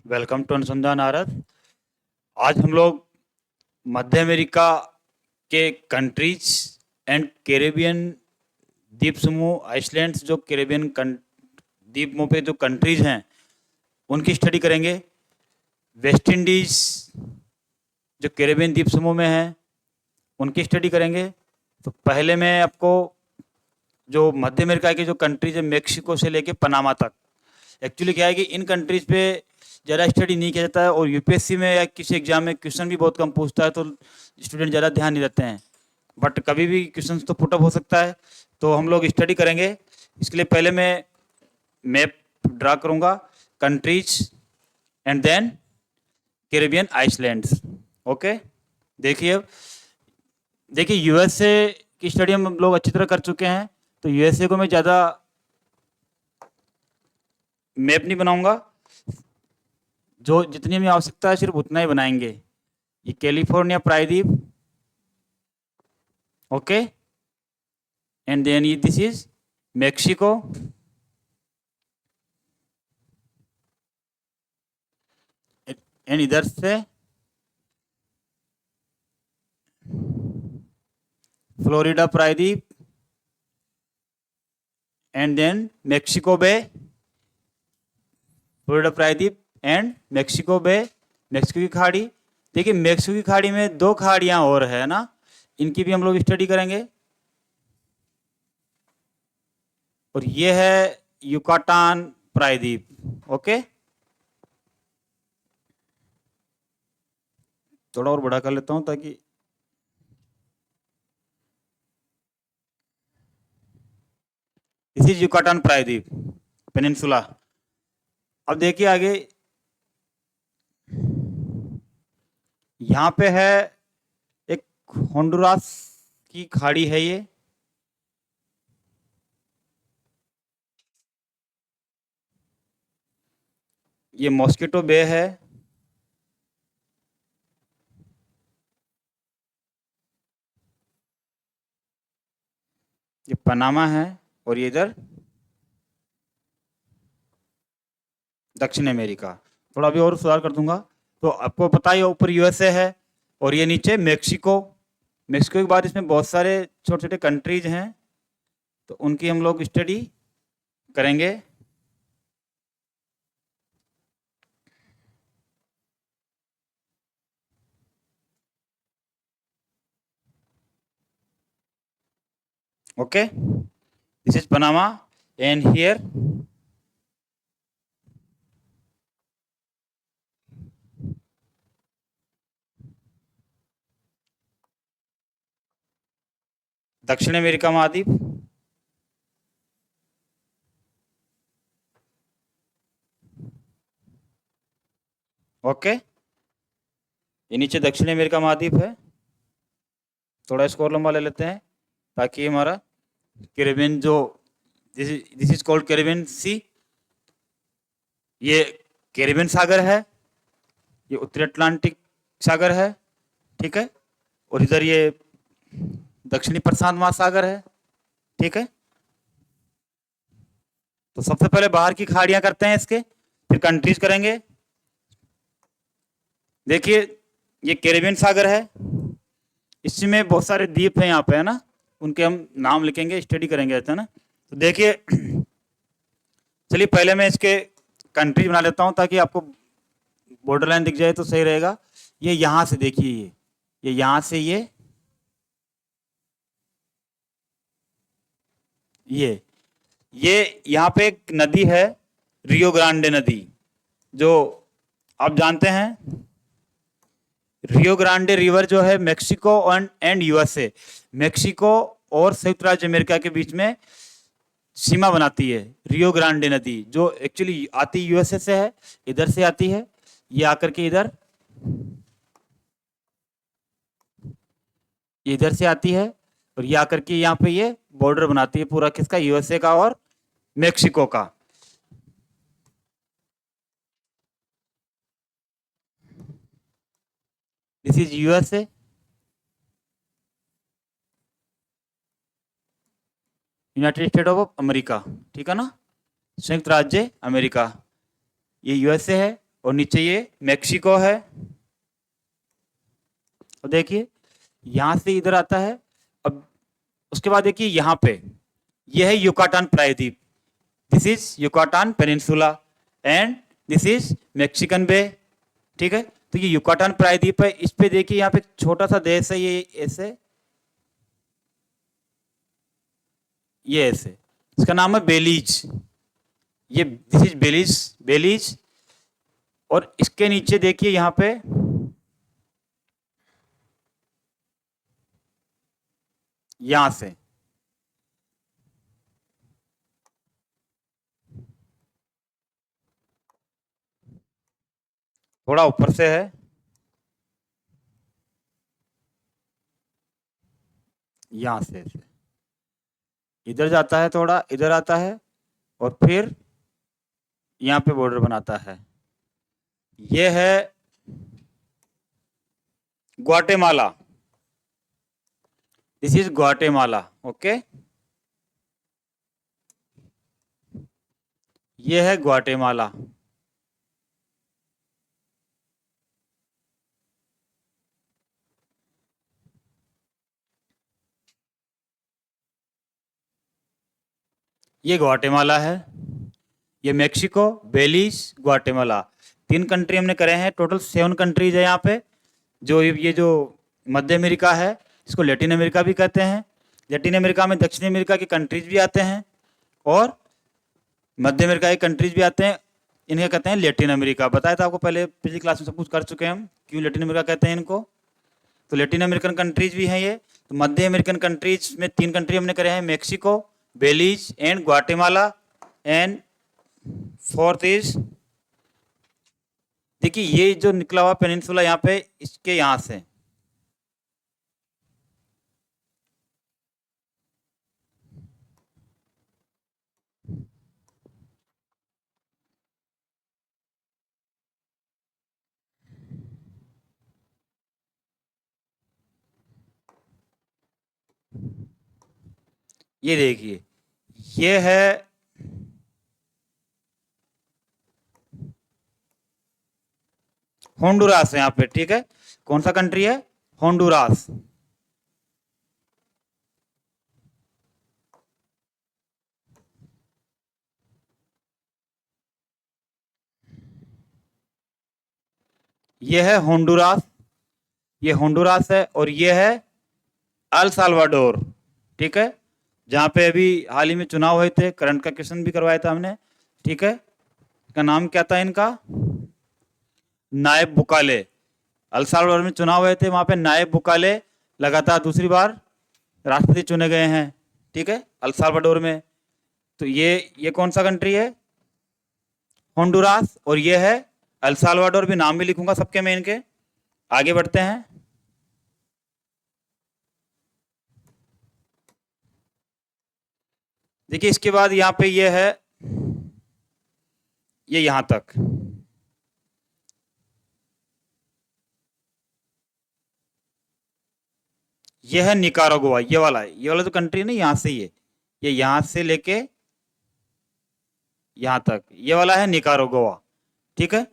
Welcome to अनुसंधान भारत। आज हम लोग मध्य अमेरिका के कंट्रीज एंड कैरेबियन द्वीप समूह आइसलैंड्स, जो कैरेबियन द्वीपों पे जो कंट्रीज हैं उनकी स्टडी करेंगे। वेस्ट इंडीज जो कैरेबियन द्वीप समूह में है उनकी स्टडी करेंगे। तो पहले मैं आपको जो मध्य अमेरिका की जो कंट्रीज है, मेक्सिको से लेके पनामा तक, एक्चुअली क्या है कि इन कंट्रीज पे ज़्यादा स्टडी नहीं किया जाता है और यूपीएससी में या किसी एग्जाम में क्वेश्चन भी बहुत कम पूछता है, तो स्टूडेंट ज़्यादा ध्यान नहीं देते हैं। बट कभी भी क्वेश्चन तो पुटअप हो सकता है, तो हम लोग स्टडी करेंगे। इसके लिए पहले मैं मैप ड्रा करूँगा, countries and then Caribbean islands. Okay, देखिए देखिए यूएसए की स्टडी हम लोग अच्छी तरह कर चुके हैं, तो यूएसए को मैं ज़्यादा मैप नहीं बनाऊंगा, जो जितनी हमें आवश्यकता है सिर्फ उतना ही बनाएंगे। ये कैलिफोर्निया प्रायद्वीप, ओके, एंड देन ये दिस इज मेक्सिको, एंड इधर से फ्लोरिडा प्रायद्वीप, and then Mexico bay, Florida प्रायद्वीप एंड मेक्सिको बे, मेक्सिको की खाड़ी। देखिए मेक्सिको की खाड़ी में दो खाड़ियां और है ना, इनकी भी हम लोग स्टडी करेंगे। और ये है युकाटान प्रायद्वीप। ओके, थोड़ा और बड़ा कर लेता हूं ताकि दिस इज युकाटान प्रायद्वीप पेनिनसुला। अब देखिए आगे, यहां पे है एक होंडुरास की खाड़ी है, ये मॉस्किटो बे है, ये पनामा है, और ये इधर दक्षिण अमेरिका। थोड़ा भी और सुधार कर दूंगा। तो आपको पता ही ऊपर यूएसए है और ये नीचे मेक्सिको। मेक्सिको के बाद इसमें बहुत सारे छोटे छोटे कंट्रीज हैं, तो उनकी हम लोग स्टडी करेंगे। Okay, this is Panama and here दक्षिण अमेरिका महाद्वीप, ओके, ये नीचे दक्षिण अमेरिका महाद्वीप है। थोड़ा इसको और लंबा ले लेते हैं ताकि हमारा कैरेबियन जो this is called Caribbean sea, ये कैरेबियन सागर है, ये उत्तरी अटलांटिक सागर है, ठीक है, और इधर ये दक्षिणी प्रशांत महासागर है, ठीक है। तो सबसे पहले बाहर की खाड़ियां करते हैं इसके, फिर कंट्रीज करेंगे। देखिए ये कैरेबियन सागर है, इसमें बहुत सारे द्वीप हैं यहाँ पे, है ना, उनके हम नाम लिखेंगे, स्टडी करेंगे, ऐसा ना। तो देखिए चलिए पहले मैं इसके कंट्रीज बना लेता हूँ ताकि आपको बॉर्डर लाइन दिख जाए तो सही रहेगा। ये यहां से देखिए, ये यहां से ये यहाँ पे एक नदी है, रियो ग्रांडे नदी, जो आप जानते हैं। रियो ग्रांडे रिवर जो है मेक्सिको एंड यूएसए, मेक्सिको और संयुक्त राज्य अमेरिका के बीच में सीमा बनाती है। रियो ग्रांडे नदी जो एक्चुअली आती यूएसए से है, इधर से आती है, ये आकर के इधर से आती है, और ये आकर के यहाँ पे ये बॉर्डर बनाती है पूरा, किसका, यूएसए का और मेक्सिको का। This is USA, United state of America, ठीक है ना, संयुक्त राज्य अमेरिका। ये यूएसए है और नीचे ये मैक्सिको है। और देखिए यहां से इधर आता है। अब उसके बाद देखिए यहाँ पे ये है युकाटान प्रायद्वीप। This is Yucatan peninsula and this is Mexican bay. ठीक है, तो ये युकाटान प्रायद्वीप है। इस पे देखिए यहाँ पे छोटा सा देश है, ये ऐसे इसका नाम है बेलीज। ये दिस इज बेलीज, बेलीज। और इसके नीचे देखिए यहाँ पे यहां से थोड़ा ऊपर से है, यहां से इधर जाता है, थोड़ा इधर आता है और फिर यहाँ पे बॉर्डर बनाता है। ये है Guatemala. This is Guatemala. Okay, ये है ग्वाटेमाला। ये ग्वाटेमाला है, ये मैक्सिको, बेलीज, ग्वाटेमाला, 3 कंट्री हमने करे हैं। टोटल 7 कंट्रीज है यहाँ पे। जो ये जो मध्य अमेरिका है इसको लैटिन अमेरिका भी कहते हैं। लैटिन अमेरिका में दक्षिण अमेरिका के कंट्रीज भी आते हैं और मध्य अमेरिका के कंट्रीज भी आते हैं। इन्हें कहते हैं लैटिन अमेरिका। बताया था आपको पहले, पिछली क्लास में सब कुछ कर चुके हैं हम, क्यों लैटिन अमेरिका कहते हैं इनको। तो लैटिन अमेरिकन कंट्रीज भी हैं ये। तो मध्य अमेरिकन कंट्रीज में 3 कंट्री हमने करे हैं, Mexico, Belize and Guatemala. And fourth is, देखिए ये जो निकला हुआ पेनिनसुला यहाँ पे, इसके यहाँ से ये देखिए, ये है होंडुरास है यहाँ पे। ठीक है, कौन सा कंट्री है? होंडुरास। ये है होंडुरास, ये होंडुरास है। और ये है अल साल्वाडोर। ठीक है, जहाँ पे अभी हाल ही में चुनाव हुए थे, करंट का क्वेश्चन भी करवाया था हमने। ठीक है, इसका नाम क्या था इनका? नायब बुकाले। अल साल्वाडोर में चुनाव हुए थे, वहां पे नायब बुकाले लगातार दूसरी बार राष्ट्रपति चुने गए हैं। ठीक है, अल साल्वाडोर में। तो ये कौन सा कंट्री है? होंडुरास। और ये है अल साल्वाडोर। भी नाम भी लिखूंगा सबके मैं इनके। आगे बढ़ते हैं। देखिए इसके बाद यहाँ पे ये है, ये यहां तक, ये है निकारागुआ। ये वाला है, ये वाला जो कंट्री है ना, यहां से ये यहां से लेके यहां तक, ये वाला है निकारागुआ। ठीक है,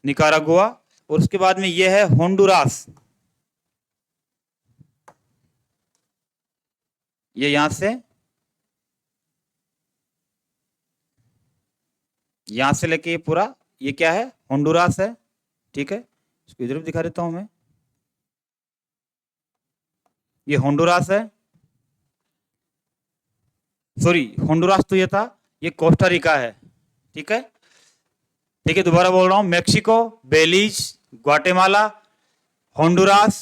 निकारागुआ। और उसके बाद में ये है होंडुरास। ये यहां से, यहां से लेके ये पूरा, ये क्या है? होंडुरास है। ठीक है, इसको इधर भी दिखा देता हूं मैं। ये होंडुरास है, सॉरी होंडुरास तो ये था, ये कोस्टा रिका है। ठीक है, ठीक है, दोबारा बोल रहा हूं, Mexico, Belize, Guatemala, Honduras,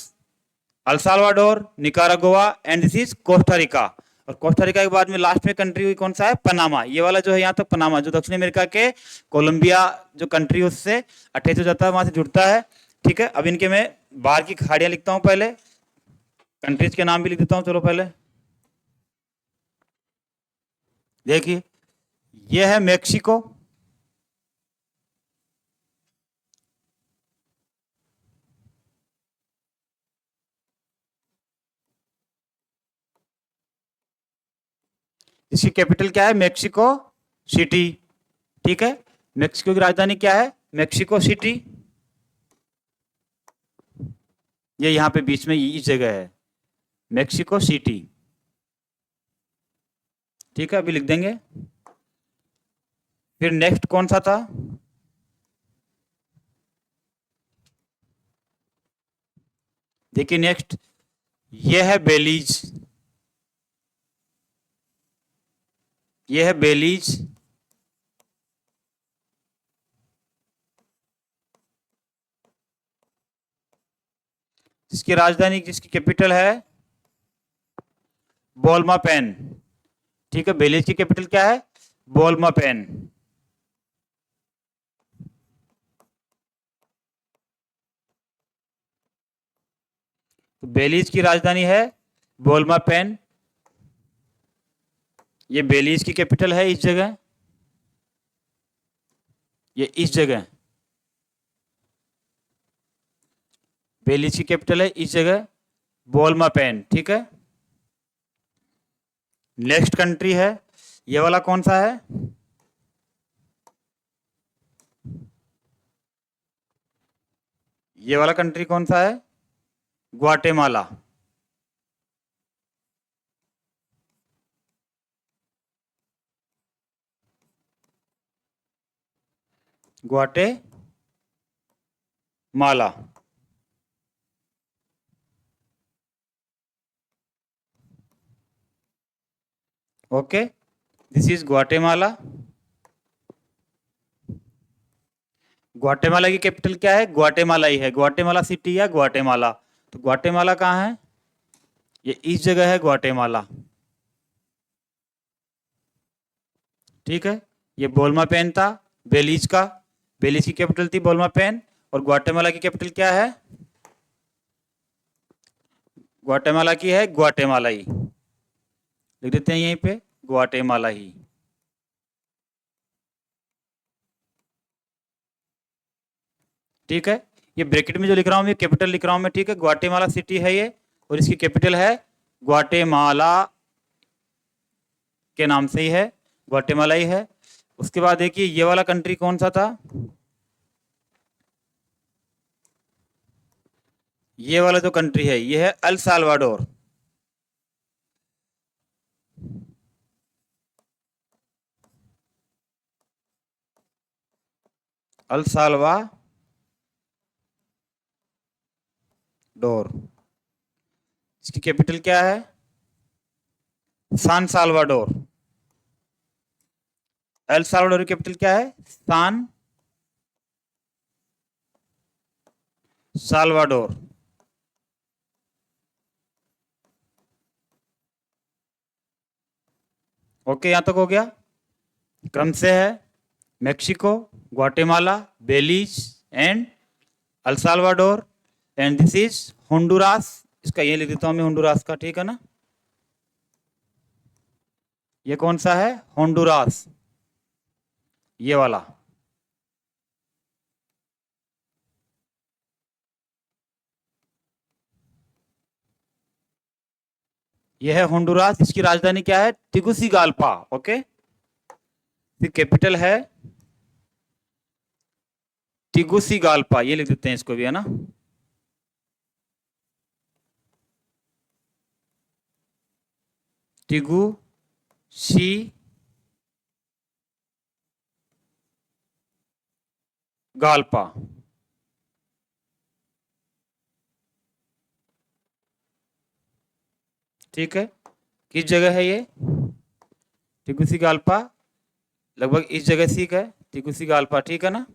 El Salvador, Nicaragua and this is Costa Rica. और कोस्टा रिका के बाद में लास्ट में कंट्री हुई कौन सा है? पनामा। ये वाला जो है यहाँ तक पनामा, जो दक्षिण अमेरिका के कोलंबिया जो कंट्री उससे अटैच हो जाता है, वहां से जुड़ता है। ठीक है, अब इनके मैं बाहर की खाड़ियां लिखता हूं, पहले कंट्रीज के नाम भी लिख देता हूं। चलो पहले देखिए, ये है मैक्सिको, इसकी कैपिटल क्या है? Mexico city. ठीक है, मैक्सिको की राजधानी क्या है? मेक्सिको सिटी, ये यहाँ पे बीच में इस जगह है मेक्सिको सिटी। ठीक है, अभी लिख देंगे। फिर नेक्स्ट कौन सा था? देखिए नेक्स्ट, ये है बेलीज, ये है बेलीज। जिसकी राजधानी, जिसकी कैपिटल है बोल्मा पेन। ठीक है, बेलीज की कैपिटल क्या है? बोल्मा पेन। तो बेलीज की राजधानी है बोल्मा पेन। ये बेलीज की कैपिटल है इस जगह, ये इस जगह बेलीज की कैपिटल है इस जगह बोल्मा पेन। ठीक है, नेक्स्ट कंट्री है, ये वाला कौन सा है? ये वाला कंट्री कौन सा है? Guatemala. Guatemala. Okay, this is Guatemala. Guatemala की कैपिटल क्या है? ग्वाटेमाला ही है, ग्वाटेमाला सिटी या ग्वाटेमाला। तो ग्वाटेमाला कहाँ है? ये इस जगह है ग्वाटेमाला। ठीक है, ये बोल्मा पेन था बेलीज का, बेलीज की कैपिटल थी बोल्मा पेन। और ग्वाटेमाला की कैपिटल क्या है? ग्वाटेमाला की है ग्वाटेमाला ही, लिख देते हैं यहीं पे ग्वाटेमाला ही। ठीक है, ये ब्रैकेट में जो लिख रहा हूँ ये कैपिटल लिख रहा हूँ मैं। ठीक है, ग्वाटेमाला सिटी है ये, और इसकी कैपिटल है ग्वाटेमाला के नाम से ही है, ग्वाटेमाला ही है। उसके बाद देखिए ये वाला कंट्री कौन सा था? ये वाला जो कंट्री है ये है अल साल्वाडोर। अल साल्वाडोर, इसकी कैपिटल क्या है? सान साल्वाडोर। एल साल्वाडोर की कैपिटल क्या है? सान साल्वाडोर। ओके, यहां तक हो गया। क्रम से है Mexico, Guatemala, Belize and El Salvador, and this is Honduras. इसका ये लिख देता हूं मैं होंडुरास का। ठीक है ना, ये कौन सा है? होंडुरास, ये वाला। ये है होंडुरास, इसकी राजधानी क्या है? टिगुसिगाल्पा। ओके, फिर कैपिटल है टिगुसिगाल्पा, ये लिख देते हैं इसको भी, है ना। टिगुसी गाल्पा। ठीक है, किस जगह है ये? टिगुसिगाल्पा, लगभग इस जगह सीख है टिगुसिगाल्पा। ठीक है ना,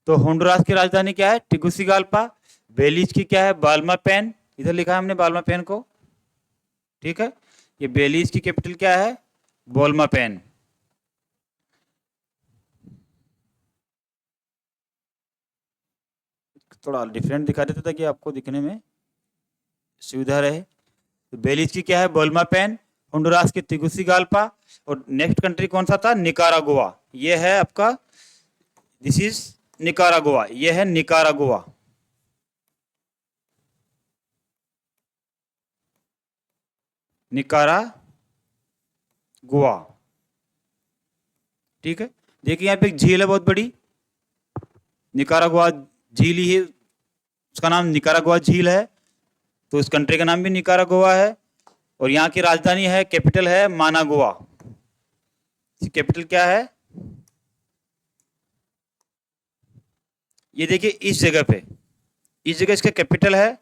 तो होंडुरास की राजधानी क्या है? टिगुसिगाल्पा। बेलीज की क्या है? बाल्मा पेन, इधर लिखा है हमने बाल्मा पेन को। ठीक है, ये बेलीज की कैपिटल क्या है? बोल्मा पेन। थोड़ा डिफरेंट दिखा देते ताकि आपको दिखने में सुविधा रहे। तो बेलीज की क्या है? बोल्मा पेन। होंडुरास की टिगुसिगाल्पा। और नेक्स्ट कंट्री कौन सा था? निकारागुआ। ये है आपका, दिस इज निकारागुआ, ये है निकारागुआ। निकारागुआ। ठीक है, देखिए यहाँ पे एक झील है बहुत बड़ी, निकारागुआ झील ही है, उसका नाम निकारागुआ झील है, तो इस कंट्री का नाम भी निकारागुआ है। और यहाँ की राजधानी है, कैपिटल है मानागुआ। कैपिटल क्या है, ये देखिए इस जगह पे, इस जगह इसका कैपिटल है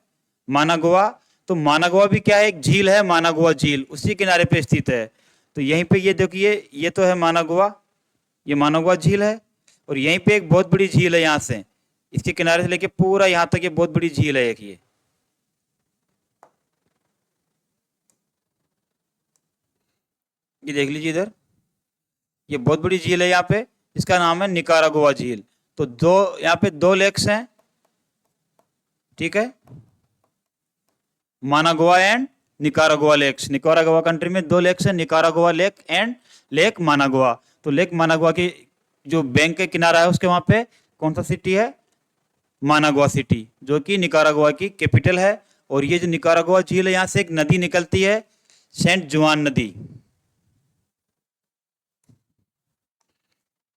मानागुआ। तो मानागुआ भी क्या है, एक झील है, मानागुआ झील उसी किनारे पे स्थित है। तो यहीं पे ये देखिए, ये तो है मानागुआ, ये मानागुआ झील है। और यहीं पे एक बहुत बड़ी झील है, यहाँ से इसके किनारे से लेके पूरा यहाँ तक ये बहुत बड़ी झील है एक, ये देख लीजिए इधर, ये बहुत बड़ी झील है यहाँ पे, इसका नाम है निकारागुआ झील। तो दो यहाँ पे दो लेक्स हैं, ठीक है, Managua and Nicaragua lakes. Nicaragua country में दो लेक्स हैं, Nicaragua lake and lake Managua. तो लेक मानागुआ की जो बैंक के किनारा है उसके वहां पे कौन सा सिटी है, मानागुआ सिटी, जो कि निकारागुआ की कैपिटल है। और ये जो निकारागुआ झील है, यहाँ से एक नदी निकलती है, सेंट जुआन नदी।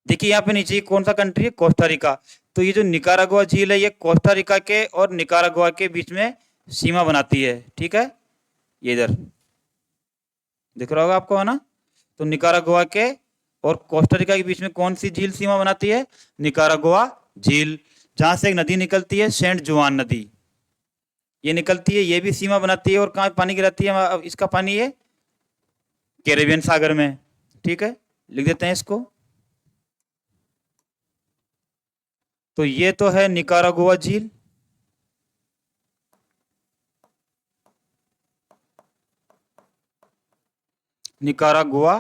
देखिए यहाँ पे नीचे कौन सा कंट्री है, कोस्टारिका। तो ये जो निकारागुआ झील है, ये कोस्टारिका के और निकारागुआ के बीच में सीमा बनाती है, ठीक है, ये इधर दिख रहा होगा आपको, है ना। तो निकारागुआ के और कोस्टारिका के बीच में कौन सी झील सीमा बनाती है, निकारागुआ झील, जहां से एक नदी निकलती है, सेंट जुआन नदी, ये निकलती है, ये भी सीमा बनाती है। और कहाँ पानी गिराती है, अब इसका पानी ये कैरेबियन सागर में, ठीक है, लिख देते हैं इसको। तो ये तो है निकारागुआ झील, निकारागुआ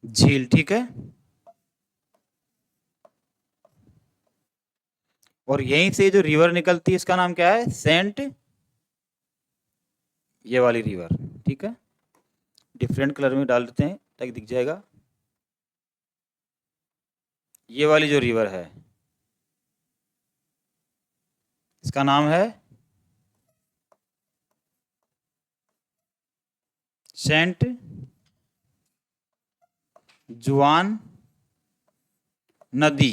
झील, ठीक है। और यहीं से जो रिवर निकलती है, इसका नाम क्या है, सेंट, ये वाली रिवर, ठीक है, डिफरेंट कलर में डाल देते हैं ताकि दिख जाएगा। ये वाली जो रिवर है, इसका नाम है सेंट जुआन नदी,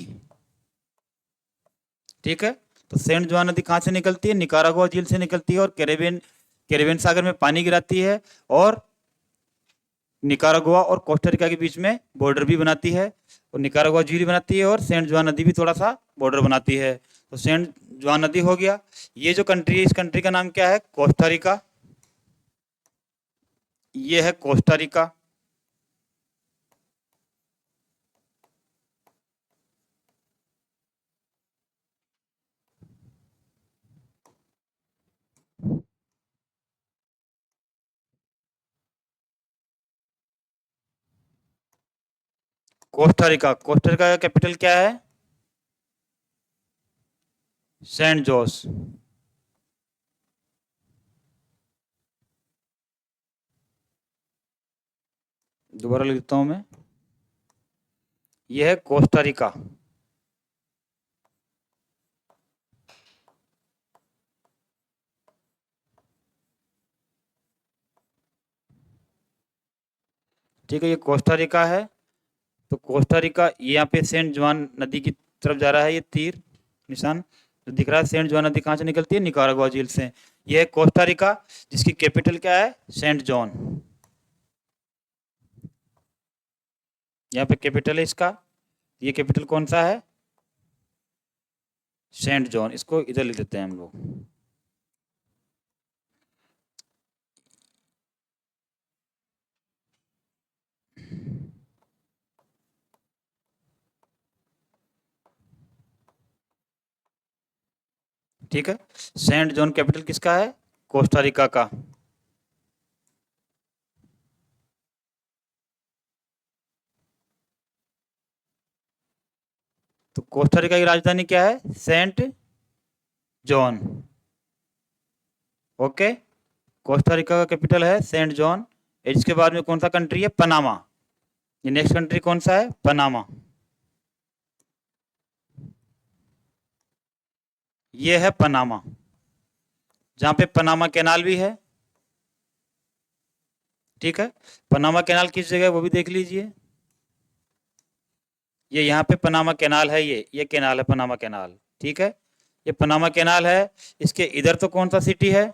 ठीक है। तो सेंट जुआन नदी कहाँ से निकलती है, निकारागुआ झील से निकलती है, और कैरेबियन कैरेबियन सागर में पानी गिराती है, और निकारागुआ और कोस्टारिका के बीच में बॉर्डर भी बनाती है, और निकारागुआ झील बनाती है, और सेंट जुआन नदी भी थोड़ा सा बॉर्डर बनाती है। तो सेंट जुआन नदी हो गया। ये जो कंट्री है, इस कंट्री का नाम क्या है, कोस्टारिका, ये है कोस्टारिका। कोस्टारिका, कोस्टारिका का कैपिटल क्या है, सेंट जोस। दोबारा लिख देता हूं मैं, यह है कोस्टारिका, ठीक है, ये कोस्टारिका है। तो कोस्टारिका, यहाँ पे सेंट जुआन नदी की तरफ जा रहा है, ये तीर निशान जो दिख रहा है, सेंट जुआन नदी कहाँ से निकलती है, निकारागुआ झील से। ये है कोस्टारिका, जिसकी कैपिटल क्या है, सेंट जॉन, यहाँ पे कैपिटल है इसका, ये कैपिटल कौन सा है, सेंट जॉन। इसको इधर लिख देते हैं हम लोग, ठीक है। सेंट जॉन कैपिटल किसका है, कोस्टारिका का। तो कोस्टारिका की राजधानी क्या है, सेंट जॉन, ओके। कोस्टारिका का कैपिटल है सेंट जॉन। इसके बाद में कौन सा कंट्री है, पनामा। ये नेक्स्ट कंट्री कौन सा है, पनामा, ये है पनामा, जहां पे पनामा कैनाल भी है, ठीक है। पनामा कैनाल किस जगह है वो भी देख लीजिए। ये यहाँ पे पनामा कैनाल है, ये कैनाल है पनामा कैनाल। ठीक है, ये पनामा कैनाल है। इसके इधर तो कौन सा सिटी है,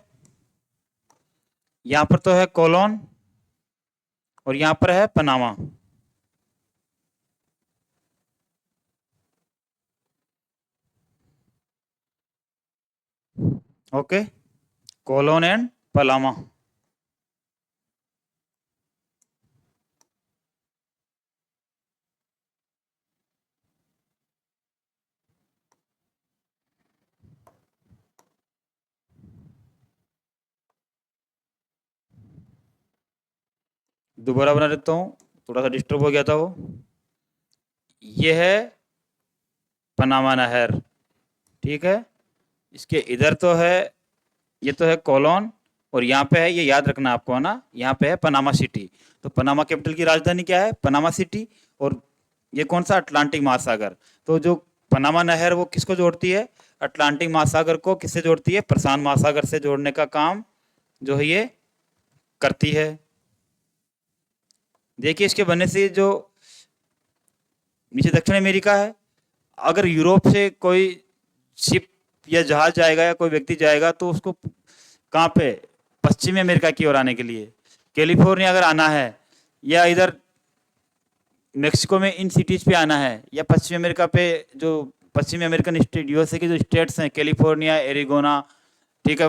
यहाँ पर तो है कोलोन और यहाँ पर है Panama. Okay, Colon and Panama. दोबारा बना देता हूँ, थोड़ा सा डिस्टर्ब हो गया था वो। ये है पनामा नहर। ठीक है, इसके इधर तो है, ये तो है कोलोन और यहाँ पे है, ये याद रखना आपको है ना, यहाँ पे है पनामा सिटी। तो पनामा कैपिटल की राजधानी क्या है, पनामा सिटी। और ये कौन सा, अटलांटिक महासागर। तो जो पनामा नहर वो किसको जोड़ती है, अटलांटिक महासागर को किससे जोड़ती है, प्रशांत महासागर से जोड़ने का काम जो है ये करती है। देखिए इसके बनने से जो नीचे दक्षिण अमेरिका है, अगर यूरोप से कोई शिप या जहाज जाएगा या कोई व्यक्ति जाएगा तो उसको कहाँ पे, पश्चिमी अमेरिका की ओर आने के लिए, कैलिफोर्निया अगर आना है या इधर मेक्सिको में इन सिटीज पे आना है, या पश्चिमी अमेरिका पे जो पश्चिमी अमेरिकन स्टेट यूएसए के जो स्टेट्स हैं, कैलिफोर्निया, एरिगोना, ठीक है,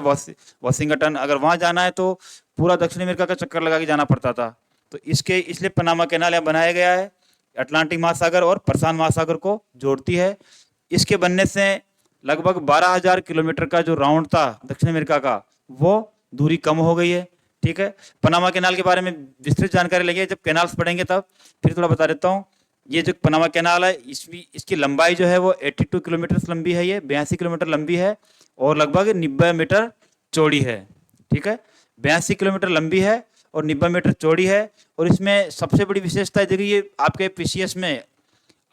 वाशिंगटन, अगर वहाँ जाना है तो पूरा दक्षिण अमेरिका का चक्कर लगा के जाना पड़ता था। तो इसके इसलिए पनामा कैनाल यहाँ बनाया गया है, अटलांटिक महासागर और प्रशांत महासागर को जोड़ती है। इसके बनने से लगभग 12,000 किलोमीटर का जो राउंड था दक्षिण अमेरिका का, वो दूरी कम हो गई है। ठीक है, पनामा कैनाल के बारे में विस्तृत जानकारी लेंगे जब कैनाल्स पढ़ेंगे तब, फिर थोड़ा बता देता हूँ। ये जो पनामा कैनाल है इसकी लंबाई जो है वो 82 किलोमीटर लंबी है, ये 82 किलोमीटर लंबी है और लगभग 90 मीटर चौड़ी है। ठीक है, 82 किलोमीटर लंबी है और 90 मीटर चौड़ी है। और इसमें सबसे बड़ी विशेषता देखिए, ये आपके पीसीएस में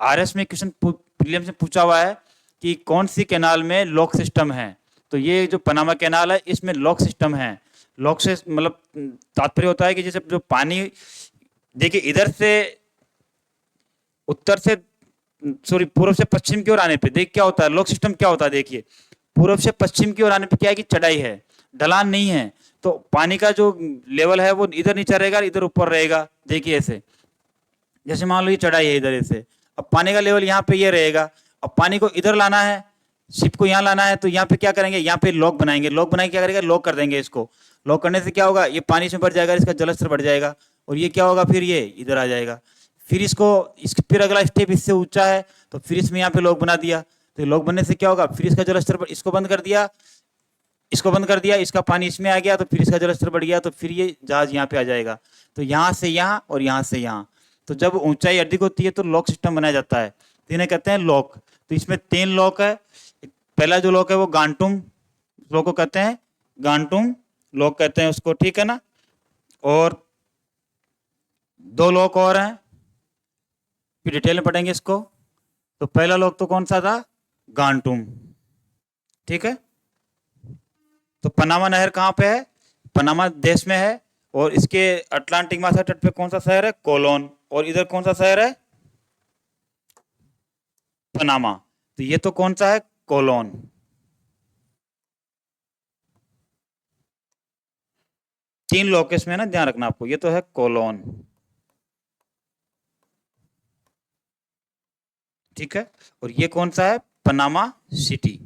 आरएस में क्वेश्चन प्रीलिम्स से पूछा हुआ है कि कौन सी कैनाल में लॉक सिस्टम है। तो ये जो पनामा कैनाल है इसमें लॉक सिस्टम है। लॉक से मतलब तात्पर्य होता है कि जैसे जो पानी, देखिए इधर से उत्तर से, सॉरी पूर्व से पश्चिम की ओर आने पे देख क्या होता है, लॉक सिस्टम क्या होता है, देखिए पूर्व से पश्चिम की ओर आने पे क्या है कि चढ़ाई है, ढलान नहीं है, तो पानी का जो लेवल है वो इधर नीचे रहेगा, इधर ऊपर रहेगा। देखिए ऐसे, जैसे मान लो ये चढ़ाई है इधर से, अब पानी का लेवल यहाँ पे ये रहेगा। अब पानी को इधर लाना है, शिप को यहाँ लाना है, तो यहाँ पे क्या करेंगे, यहाँ पे लॉक बनाएंगे, लॉक बनाए क्या करेंगे, लॉक कर देंगे इसको। लॉक करने से क्या होगा, ये पानी से बढ़ जाएगा, इसका जलस्तर बढ़ जाएगा और ये क्या होगा, फिर ये इधर आ जाएगा। फिर इसको फिर अगला स्टेप इससे ऊंचा है तो फिर इसमें यहाँ पे लॉक बना दिया, तो लॉक बनने से क्या होगा, फिर इसका जलस्तर, इसको बंद कर दिया, इसको बंद कर दिया, इसका पानी इसमें आ गया तो फिर इसका जलस्तर बढ़ गया, तो फिर ये जहाज यहाँ पे आ जाएगा। तो यहाँ से यहाँ और यहाँ से यहाँ, तो जब ऊंचाई अधिक होती है तो लॉक सिस्टम बनाया जाता है, तो इन्हें कहते हैं लॉक। तो इसमें 3 लॉक है। पहला जो लॉक है वो गांटुम लॉक को कहते हैं, गांटुम लॉक कहते हैं उसको, ठीक है ना। और 2 लॉक और हैं, फिर डिटेल में पढ़ेंगे इसको। तो पहला लॉक तो कौन सा था, गांटुम। ठीक है, तो पनामा नहर कहाँ पे है, पनामा देश में है और इसके अटलांटिक महासागर तट पे कौन सा शहर है, कोलोन, और इधर कौन सा शहर है, पनामा। तो ये तो कौन सा है, कोलोन। तीन लोकेश में ना, ध्यान रखना आपको, ये तो है कोलोन। ठीक है, और ये कौन सा है, पनामा सिटी।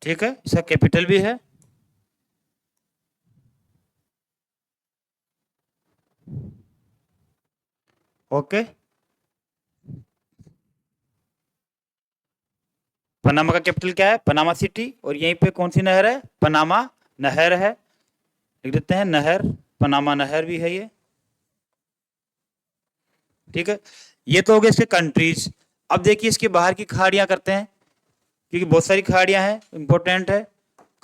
ठीक है, इसका कैपिटल भी है। ओके, पनामा का कैपिटल क्या है, पनामा सिटी, और यहीं पे कौन सी नहर है, पनामा नहर है, लिख देते हैं नहर, पनामा नहर भी है ये। ठीक है, ये तो हो गए इसके कंट्रीज। अब देखिए इसके बाहर की खाड़ियां करते हैं, क्योंकि बहुत सारी खाड़ियां हैं, इंपॉर्टेंट है।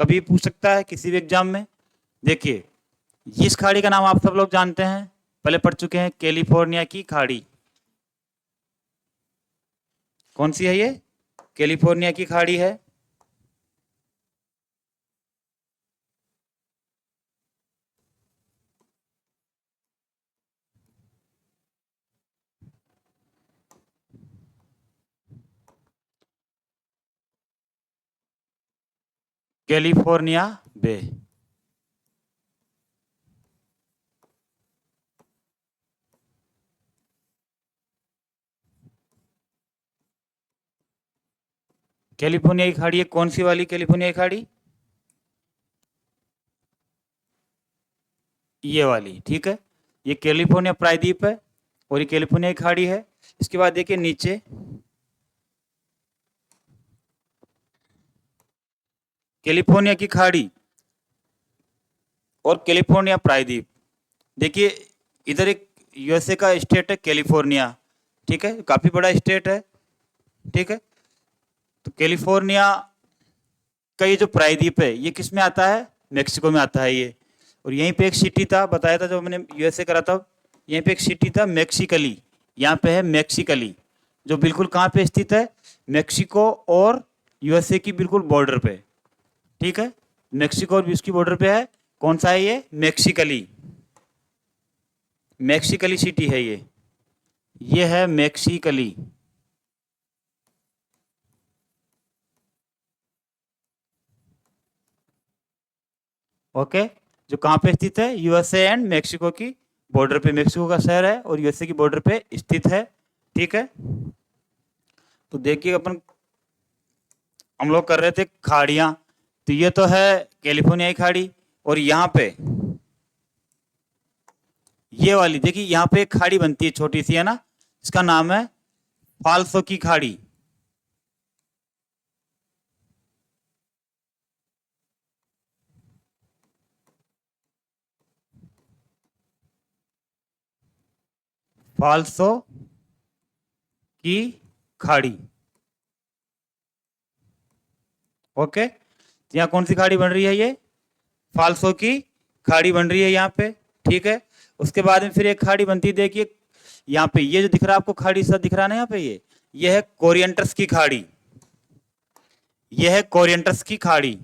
कभी पूछ सकता है किसी भी एग्जाम में। देखिए, इस खाड़ी का नाम आप सब लोग जानते हैं, पहले पढ़ चुके हैं, कैलिफोर्निया की खाड़ी। कौन सी है ये? कैलिफोर्निया की खाड़ी है। कैलिफोर्निया बे। कैलिफोर्निया की खाड़ी है, कौन सी वाली कैलिफोर्निया की खाड़ी? ये वाली, ठीक है। ये कैलिफोर्निया प्रायद्वीप है और ये कैलिफोर्निया की खाड़ी है। इसके बाद देखिए नीचे कैलिफोर्निया की खाड़ी और कैलिफोर्निया प्रायद्वीप। देखिए इधर एक यूएसए का स्टेट है कैलिफोर्निया, ठीक है, काफी बड़ा स्टेट है, ठीक है। तो कैलिफोर्निया का ये जो प्रायद्वीप है ये किस में आता है? मेक्सिको में आता है ये। और यहीं पे एक सिटी था, बताया था जो मैंने यूएसए करा था, यहीं पे एक सिटी था मेक्सिकली, यहाँ पे है मेक्सिकली, जो बिल्कुल कहाँ पे स्थित है? मेक्सिको और यूएसए की बिल्कुल बॉर्डर पे, ठीक है। मेक्सिको और उसकी बॉर्डर पे है। कौन सा है ये? मेक्सिकली। मेक्सिकली सिटी है ये है मेक्सिकली। ओके, जो कहाँ पे स्थित है? यूएसए एंड मेक्सिको की बॉर्डर पे, मेक्सिको का शहर है और यूएसए की बॉर्डर पे स्थित है, ठीक है। तो देखिए अपन हम लोग कर रहे थे खाड़ियां, तो ये तो है कैलिफोर्निया की खाड़ी। और यहाँ पे ये वाली देखिए, यहाँ पे एक खाड़ी बनती है छोटी सी, है ना, इसका नाम है फाल्सो की खाड़ी। फाल्सो की खाड़ी, ओके। तो यहाँ कौन सी खाड़ी बन रही है? ये फाल्सो की खाड़ी बन रही है यहाँ पे, ठीक है। उसके बाद में फिर एक खाड़ी बनती है, देखिए यहाँ पे ये जो दिख रहा है आपको खाड़ी सा दिख रहा है ना यहाँ पे, ये है कोरिएंटस की खाड़ी, ये है कोरिएंटस की खाड़ी।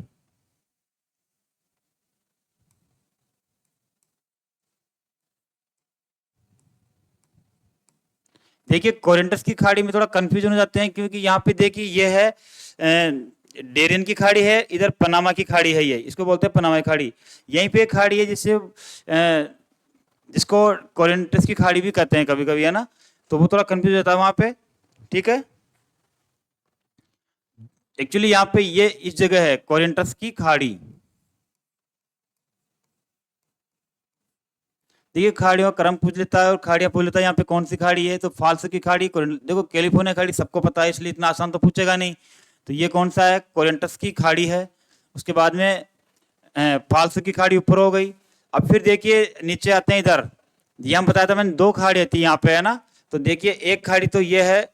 देखिए कोरिएंटस की खाड़ी में थोड़ा कंफ्यूजन हो जाते हैं, क्योंकि यहाँ पे देखिए ये है डेरियन की खाड़ी है, इधर पनामा की खाड़ी है, ये इसको बोलते हैं पनामा की खाड़ी। यहीं पे एक खाड़ी है जिससे जिसको कोरिएंटस की खाड़ी भी कहते हैं कभी कभी, है ना, तो वो थोड़ा कंफ्यूज होता है वहां पे, ठीक है। एक्चुअली यहाँ पे ये इस जगह है कोरिएंटस की खाड़ी। देखिए खाड़ियों का क्रम पूछ लेता है और खाड़ियां पूछ लेता है, यहाँ पे कौन सी खाड़ी है? तो फाल्सो की खाड़ी, देखो कैलिफोर्निया खाड़ी सबको पता है, इसलिए इतना आसान तो पूछेगा नहीं। तो ये कौन सा है? कोरिएंटस की खाड़ी है। उसके बाद में फाल्सो की खाड़ी ऊपर हो गई। अब फिर देखिए नीचे आते हैं इधर, ये हम बताया था मैंने, दो खाड़ी थी यहाँ पे, है ना। तो देखिए एक खाड़ी तो ये है,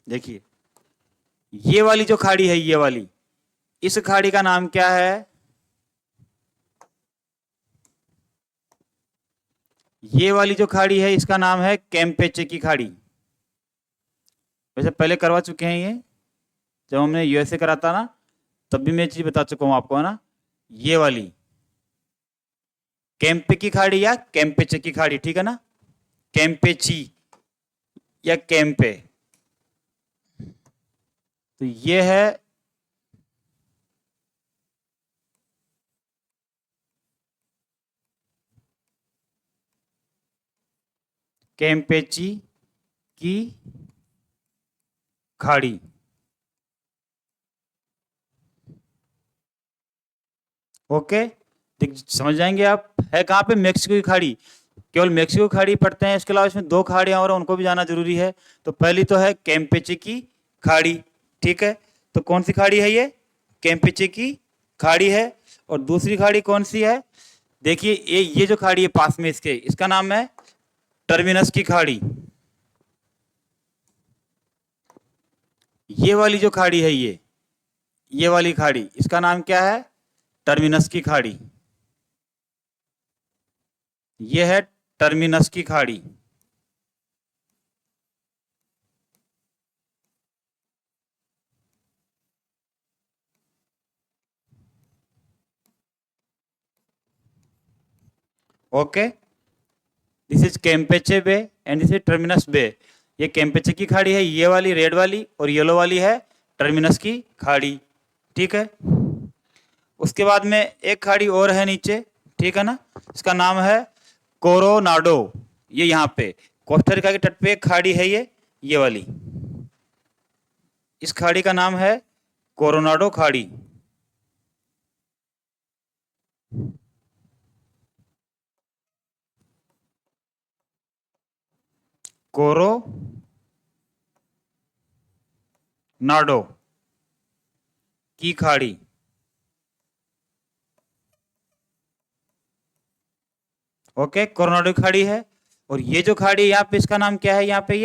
देखिए ये वाली जो खाड़ी है, ये वाली, इस खाड़ी का नाम क्या है? ये वाली जो खाड़ी है इसका नाम है कैम्पेचे की खाड़ी। वैसे पहले करवा चुके हैं ये, जब हमने यूएसए करा था ना, तब भी मैं चीज बता चुका हूं आपको, है ना। ये वाली कैम्पे की खाड़ी या कैम्पेचे की खाड़ी, ठीक है ना, कैम्पेची या कैम्पे। तो ये है कैम्पेची की खाड़ी, ओके। समझ जाएंगे आप, है कहाँ पे? मेक्सिको की खाड़ी। केवल मेक्सिको की खाड़ी पढ़ते हैं, इसके अलावा इसमें दो खाड़ियां और उनको भी जाना जरूरी है। तो पहली तो है कैम्पेचे की खाड़ी, ठीक है। तो कौन सी खाड़ी है? ये कैम्पेचे की खाड़ी है। और दूसरी खाड़ी कौन सी है? देखिए ये जो खाड़ी है पास में इसके, इसका नाम है टर्मिनस की खाड़ी। ये वाली जो खाड़ी है ये वाली खाड़ी, इसका नाम क्या है? टर्मिनस की खाड़ी। ये है टर्मिनस की खाड़ी। Okay, this is Campeche bay and this is Terminos bay. ये कैम्पेचे की खाड़ी है, ये वाली रेड वाली, और येलो वाली है टर्मिनस की खाड़ी। ठीक है, उसके बाद में एक खाड़ी और है नीचे, ठीक है ना, इसका नाम है कोरोनाडो। ये यहाँ पे कोस्टा के तट पे एक खाड़ी है, ये वाली, इस खाड़ी का नाम है कोरोनाडो खाड़ी। कोरो नाडो की खाड़ी। ओके, कोरोनाडो की खाड़ी है। और ये जो खाड़ी है यहाँ पे, इसका नाम क्या है? यहाँ पे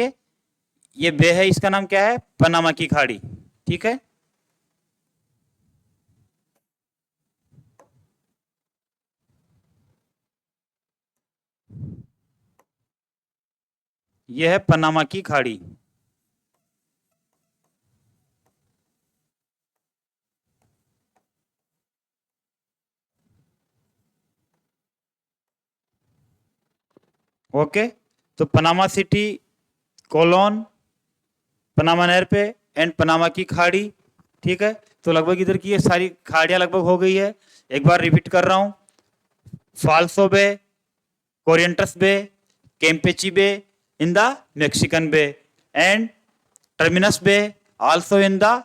ये बे है, इसका नाम क्या है? पनामा की खाड़ी। ठीक है, ये है पनामा की खाड़ी। ओके, तो पनामा सिटी, कोलोन, पनामा नहर पे, एंड पनामा की खाड़ी। ठीक है, तो लगभग इधर की ये सारी खाड़ियां लगभग हो गई है। एक बार रिपीट कर रहा हूं: Falso bay, Corrientes bay, Campeche bay in the Mexican bay, and Terminos bay also in the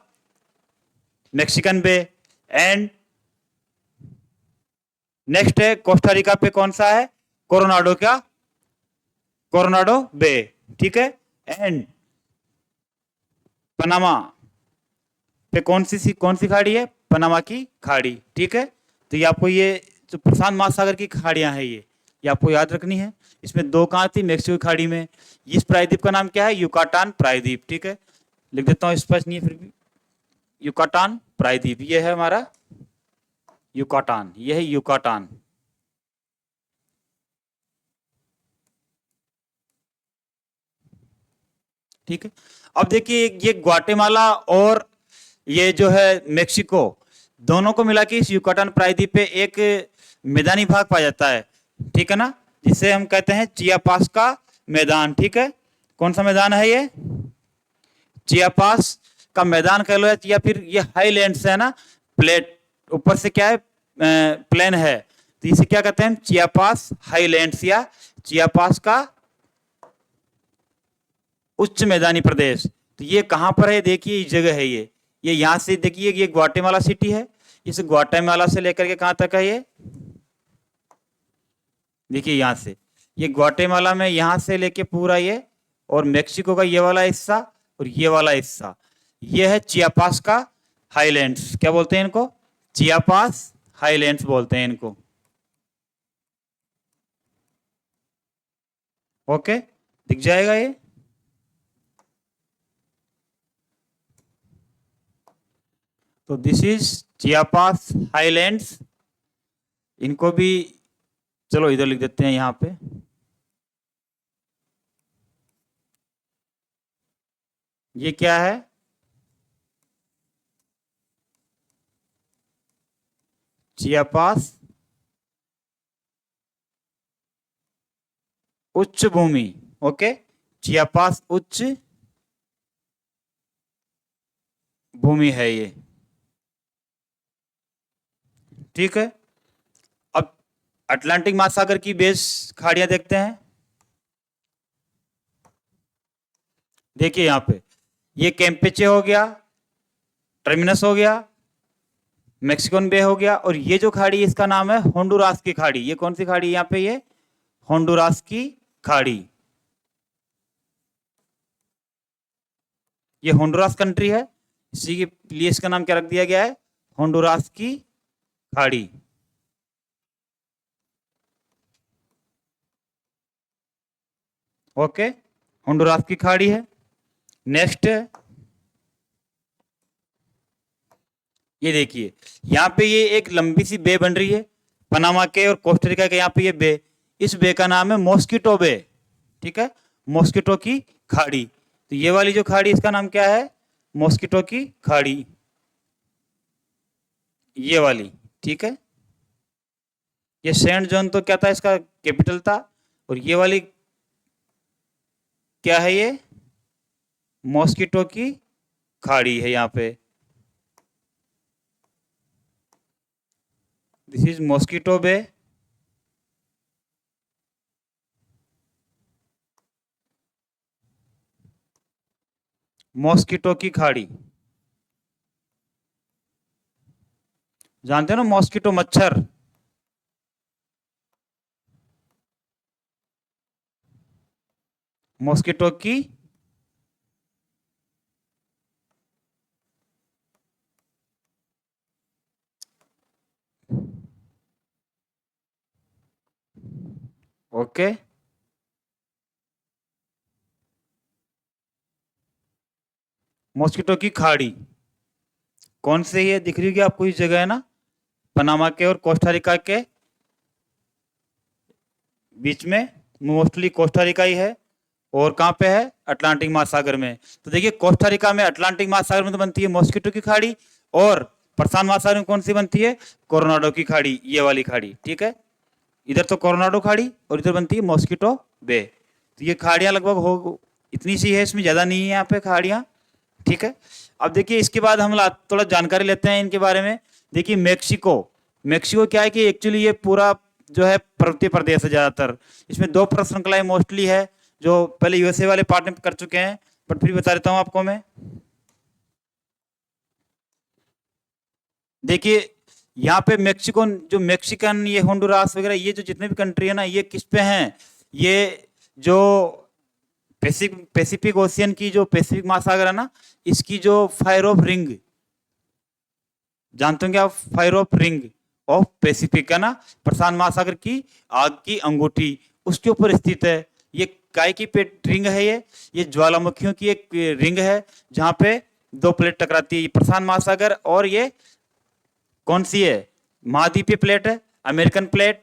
Mexican bay, and next है कोस्टारिका पे कौन सा है? कोरोनाडो का, कोरोनाडो बे। ठीक है, एंड पनामा पे कौन सी खाड़ी है? पनामा की खाड़ी। ठीक है, तो ये आपको, ये जो प्रशांत महासागर की खाड़ियां हैं, ये आपको याद रखनी है। इसमें दो कहाँ थी? मेक्सिको की खाड़ी में। इस प्रायद्वीप का नाम क्या है? युकाटान प्रायद्वीप। ठीक है, लिख देता हूँ, स्पष्ट नहीं है फिर भी। युकाटान प्रायद्वीप, ये है हमारा युकाटान, ये है युकाटान। ठीक है, अब देखिए, ये ग्वाटेमाला और ये जो है मेक्सिको, दोनों को मिला के इस युकाटान प्रायद्वीप पे एक मैदानी भाग पाया जाता है। ठीक है ना, जिसे हम कहते हैं चियापास का मैदान। ठीक है, कौन सा मैदान है ये? चियापास का मैदान कह लो, या फिर ये हाईलैंड्स है ना, प्लेट ऊपर से क्या है? प्लेन है, तो इसे क्या कहते हैं? चियापास हाईलैंड्स या चियापास का उच्च मैदानी प्रदेश। तो ये कहां पर है? देखिए, इस जगह है ये यहां से देखिए, ये ग्वाटेमाला सिटी है। इस ग्वाटेमाला से लेकर के कहां तक है ये? देखिए यहां से, ये ग्वाटेमाला में यहां से लेके पूरा ये, और मेक्सिको का ये वाला हिस्सा और ये वाला हिस्सा, ये है चियापास का हाईलैंड्स। क्या बोलते हैं इनको? चियापास हाईलैंड्स बोलते हैं इनको। ओके, दिख जाएगा ये। तो दिस इज चियापास हाईलैंड्स। इनको भी चलो इधर लिख देते हैं यहाँ पे। ये क्या है? चियापास उच्च भूमि। ओके, चियापास उच्च भूमि है ये। ठीक है, अब अटलांटिक महासागर की बेस खाड़ियां देखते हैं। देखिए यहां पे, ये कैंपेचे हो गया, टर्मिनस हो गया, मैक्सिकन बे हो गया, और ये जो खाड़ी है इसका नाम है होंडुरास की खाड़ी। ये कौन सी खाड़ी है यहाँ पे? ये होंडुरास की खाड़ी। ये होंडुरास कंट्री है, इसी के लिए इसका नाम क्या रख दिया गया है? होंडुरास की खाड़ी। ओके, होंडुरास की खाड़ी है। नेक्स्ट ये देखिए, यहाँ पे ये एक लंबी सी बे बन रही है, पनामा के और कोस्टा रिका के यहाँ पे ये बे, इस बे का नाम है मॉस्किटो बे। ठीक है, मॉस्किटो की खाड़ी। तो ये वाली जो खाड़ी, इसका नाम क्या है? मॉस्किटो की खाड़ी, ये वाली। ठीक है, ये सेंट जॉन तो क्या था, इसका कैपिटल था। और ये वाली क्या है? ये मॉस्किटो की खाड़ी है यहाँ पे। This is Mosquito bay. Mosquito की खाड़ी, जानते हो ना मॉस्किटो मच्छर। मॉस्किटो की ओके, मॉस्किटो की खाड़ी कौन सी है? दिख रही है आपको? इस जगह है ना, पनामा के और कोस्टा रिका के बीच में, मोस्टली कोस्टा रिका ही है। और कहाँ पे है? अटलांटिक महासागर में। तो देखिए, कोस्टा रिका में, अटलांटिक महासागर में तो बनती है मॉस्किटो की खाड़ी, और प्रशांत महासागर में कौन सी बनती है? कोरोनाडो की खाड़ी, ये वाली खाड़ी। ठीक है, इधर तो कोरोनाडो खाड़ी और इधर बनती है मॉस्किटो बे। तो ये खाड़ियां लगभग हो इतनी सी है, इसमें ज्यादा नहीं है यहाँ पे खाड़ियां। ठीक है, अब देखिए इसके बाद हम थोड़ा जानकारी लेते हैं इनके बारे में। देखिए मेक्सिको, मेक्सिको क्या है कि एक्चुअली ये पूरा जो है पर्वतीय प्रदेश है ज्यादातर। इसमें दो पर्वत श्रृंखलाएं मोस्टली है, जो पहले यूएसए वाले पार्ट में कर चुके हैं, बट फिर बता देता हूँ आपको मैं। देखिए यहाँ पे मेक्सिको, जो मेक्सिकन, ये होंडुरास वगैरह, ये जो जितने भी कंट्री है ना, ये किस पे हैं? ये जो पैसिफिक ओशियन की, जो पैसिफिक महासागर है ना, इसकी जो फायर ऑफ रिंग, जानते होंगे आप? Fire of ring of Pacific है ना, प्रशांत महासागर की आग की अंगूठी, उसके ऊपर स्थित है। ये काय की पेट रिंग है, ये ज्वालामुखियों की एक रिंग है, जहां पे दो प्लेट टकराती है, प्रशांत महासागर और ये कौन सी है? महाद्वीपीय प्लेट है, अमेरिकन प्लेट,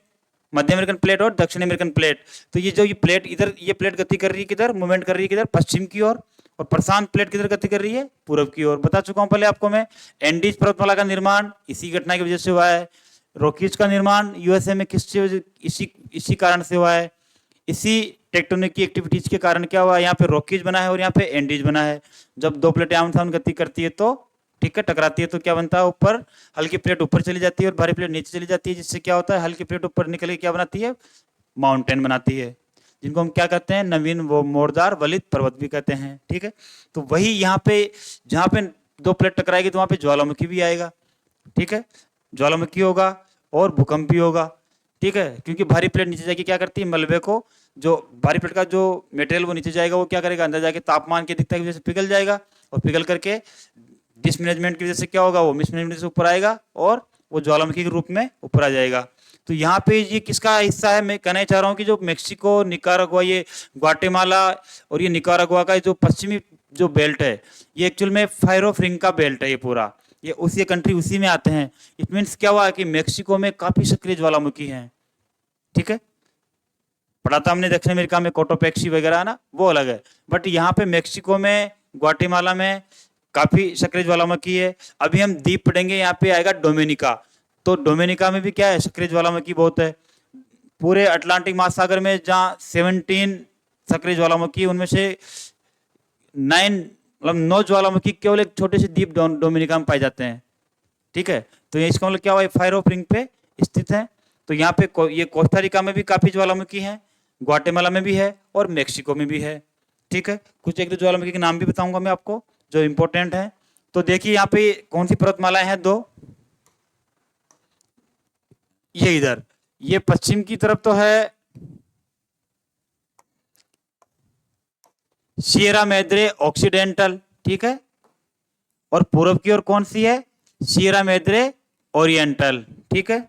मध्य अमेरिकन प्लेट और दक्षिण अमेरिकन प्लेट। तो ये जो ये प्लेट इधर, ये प्लेट गति कर रही है किधर? मूवमेंट कर रही है किधर? पश्चिम की ओर। और प्रशांत प्लेट किधर गति कर रही है? पूर्व की ओर। बता चुका हूं पहले आपको मैं। एंडीज पर्वतमाला का निर्माण इसी घटना की वजह से हुआ है। रॉकीज का निर्माण यूएसए में किस इसी इसी कारण से हुआ है। इसी टेक्टोनिक की एक्टिविटीज के कारण क्या हुआ? यहाँ पे रॉकीज बना है और यहाँ पे एंडीज बना है। जब दो प्लेटें आमने सामने गति करती है तो, ठीक है, टकराती है, तो क्या बनता है? ऊपर हल्की प्लेट ऊपर चली जाती है और भारी प्लेट नीचे चली जाती है, जिससे क्या होता है? हल्की प्लेट ऊपर निकल के क्या बनाती है? माउंटेन बनाती है, जिनको हम क्या कहते हैं? नवीन वो मोरदार वलित पर्वत भी कहते हैं। ठीक है, तो वही यहाँ पे, जहाँ पे दो प्लेट टकराएगी तो वहां पे ज्वालामुखी भी आएगा। ठीक है, ज्वालामुखी होगा और भूकंप भी होगा। ठीक है, क्योंकि भारी प्लेट नीचे जाके क्या करती है? मलबे को, जो भारी प्लेट का जो मटेरियल वो नीचे जाएगा, वो क्या करेगा? अंदर जाके तापमान की अधिकता की वजह से पिघल जाएगा, और पिघल करके डिसमैनेजमेंट की वजह से क्या होगा? वो मिसमैनेजमेंट से ऊपर आएगा और वो ज्वालामुखी के रूप में ऊपर आ जाएगा। तो यहाँ पे ये किसका हिस्सा है? मैं कहना चाह रहा हूँ कि जो मेक्सिको, निकारागुआ, ये ग्वाटेमाला और ये निकारागुआ का जो पश्चिमी जो बेल्ट है, ये एक्चुअल में फायर ऑफ रिंग का बेल्ट है ये पूरा। ये उसी कंट्री उसी में आते हैं। इट मीन्स क्या हुआ कि मेक्सिको में काफी सक्रिय ज्वालामुखी हैं। ठीक है, पढ़ा था हमने दक्षिण अमेरिका में कोटोपेक्सी वगैरह ना, वो अलग है। बट यहाँ पे मेक्सिको में, ग्वाटेमाला में काफी सक्रिय ज्वालामुखी है। अभी हम द्वीप पढ़ेंगे, यहाँ पे आएगा डोमिनिका। तो डोमिनिका में भी क्या है? सक्रिय ज्वालामुखी बहुत है। पूरे अटलांटिक महासागर में जहाँ 17 सक्रिय ज्वालामुखी, उनमें से 9, मतलब 9 ज्वालामुखी केवल एक छोटे से द्वीप डोमिनिका में पाए जाते हैं। ठीक है, तो ये इसका मतलब क्या हुआ? फायर ऑफ रिंग पे स्थित है। तो यहाँ पे ये कोस्टा रिका में भी काफी ज्वालामुखी है, ग्वाटेमाला में भी है और मेक्सिको में भी है। ठीक है, कुछ एक दो ज्वालामुखी के नाम भी बताऊंगा मैं आपको जो इंपॉर्टेंट है। तो देखिए यहाँ पे कौन सी पर्वतमालाएं हैं? दो, ये इधर, ये पश्चिम की तरफ तो है सियरा मैद्रे ऑक्सीडेंटल। ठीक है, और पूर्व की ओर कौन सी है? Sierra Madre Oriental. ठीक है,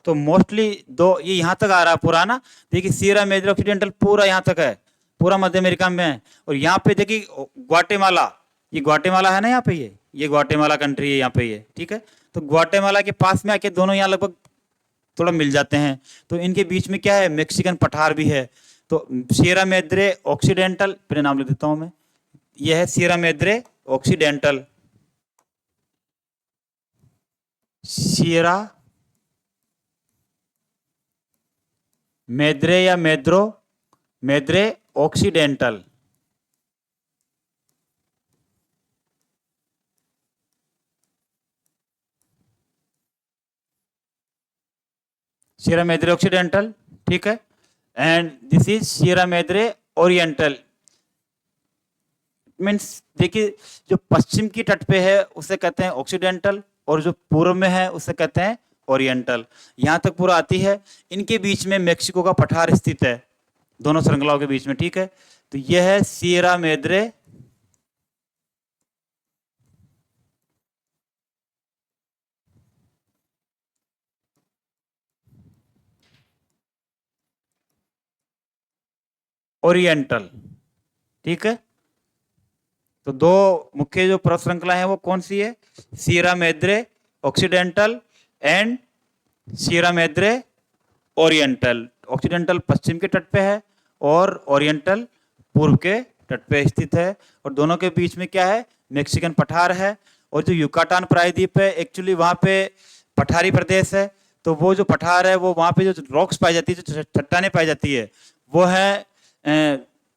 तो मोस्टली दो, ये यहां तक आ रहा है पूरा ना। देखिए सियरा मैद्रे ऑक्सीडेंटल पूरा यहां तक है, पूरा मध्य अमेरिका में है। और यहाँ पे देखिए ग्वाटेमाला, ये ग्वाटेमाला है ना, यहाँ पे ये ग्वाटेमाला कंट्री है यहाँ पे ये, ठीक है। तो ग्वाटेमाला के पास में आके दोनों यहाँ लगभग थोड़ा मिल जाते हैं। तो इनके बीच में क्या है, मेक्सिकन पठार भी है। तो सियरा मैद्रे ऑक्सीडेंटल, फिर नाम लिख देता हूँ मैं, यह है Sierra Madre Occidental, Sierra Madre या Madre Occidental. Sierra Madre Occidental, ठीक है। And this is Sierra Madre Oriental. Means देखिए, जो पश्चिम की तट पे है उसे कहते हैं ऑक्सीडेंटल, और जो पूर्व में है उसे कहते हैं ओरिएंटल। यहां तक पूरा आती है। इनके बीच में मेक्सिको का पठार स्थित है, दोनों श्रृंखलाओं के बीच में, ठीक है। तो यह है सियरा मैद्रे ओरिएंटल, ठीक है। तो दो मुख्य जो पर्वत श्रृंखला है वो कौन सी है, Sierra Madre Occidental and Sierra Madre Oriental. Occidental पश्चिम के तट पे है और ओरिएंटल पूर्व के तट पे स्थित है, और दोनों के बीच में क्या है, मेक्सिकन पठार है। और जो युकाटान प्रायद्वीप है, एक्चुअली वहाँ पे पठारी प्रदेश है। तो वो जो पठार है, वो वहाँ पे जो रॉक्स पाई जाती है, जो चट्टानें पाई जाती है, वो है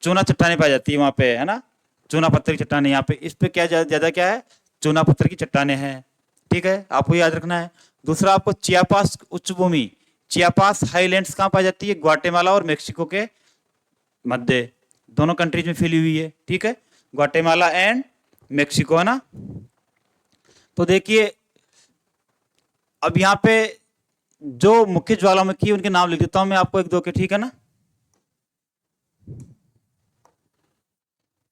चूना चट्टानें पाई जाती है वहाँ पे, है ना, चूना पत्थर की चट्टानें। यहाँ पे इस पे क्या ज्यादा क्या है, चूना पत्थर की चट्टानें हैं, ठीक है, आपको याद रखना है। दूसरा आपको चियापास उच्च भूमि, चियापास हाईलैंड्स कहाँ पाई जाती है, ग्वाटेमाला और मेक्सिको के मध्य, दोनों कंट्रीज में फैली हुई है, ठीक है, ग्वाटेमाला एंड मेक्सिको, है ना। तो देखिए, अब यहाँ पे जो मुख्य ज्वालामुखी उनके नाम लिख देता हूं मैं आपको एक दो के, ठीक है ना।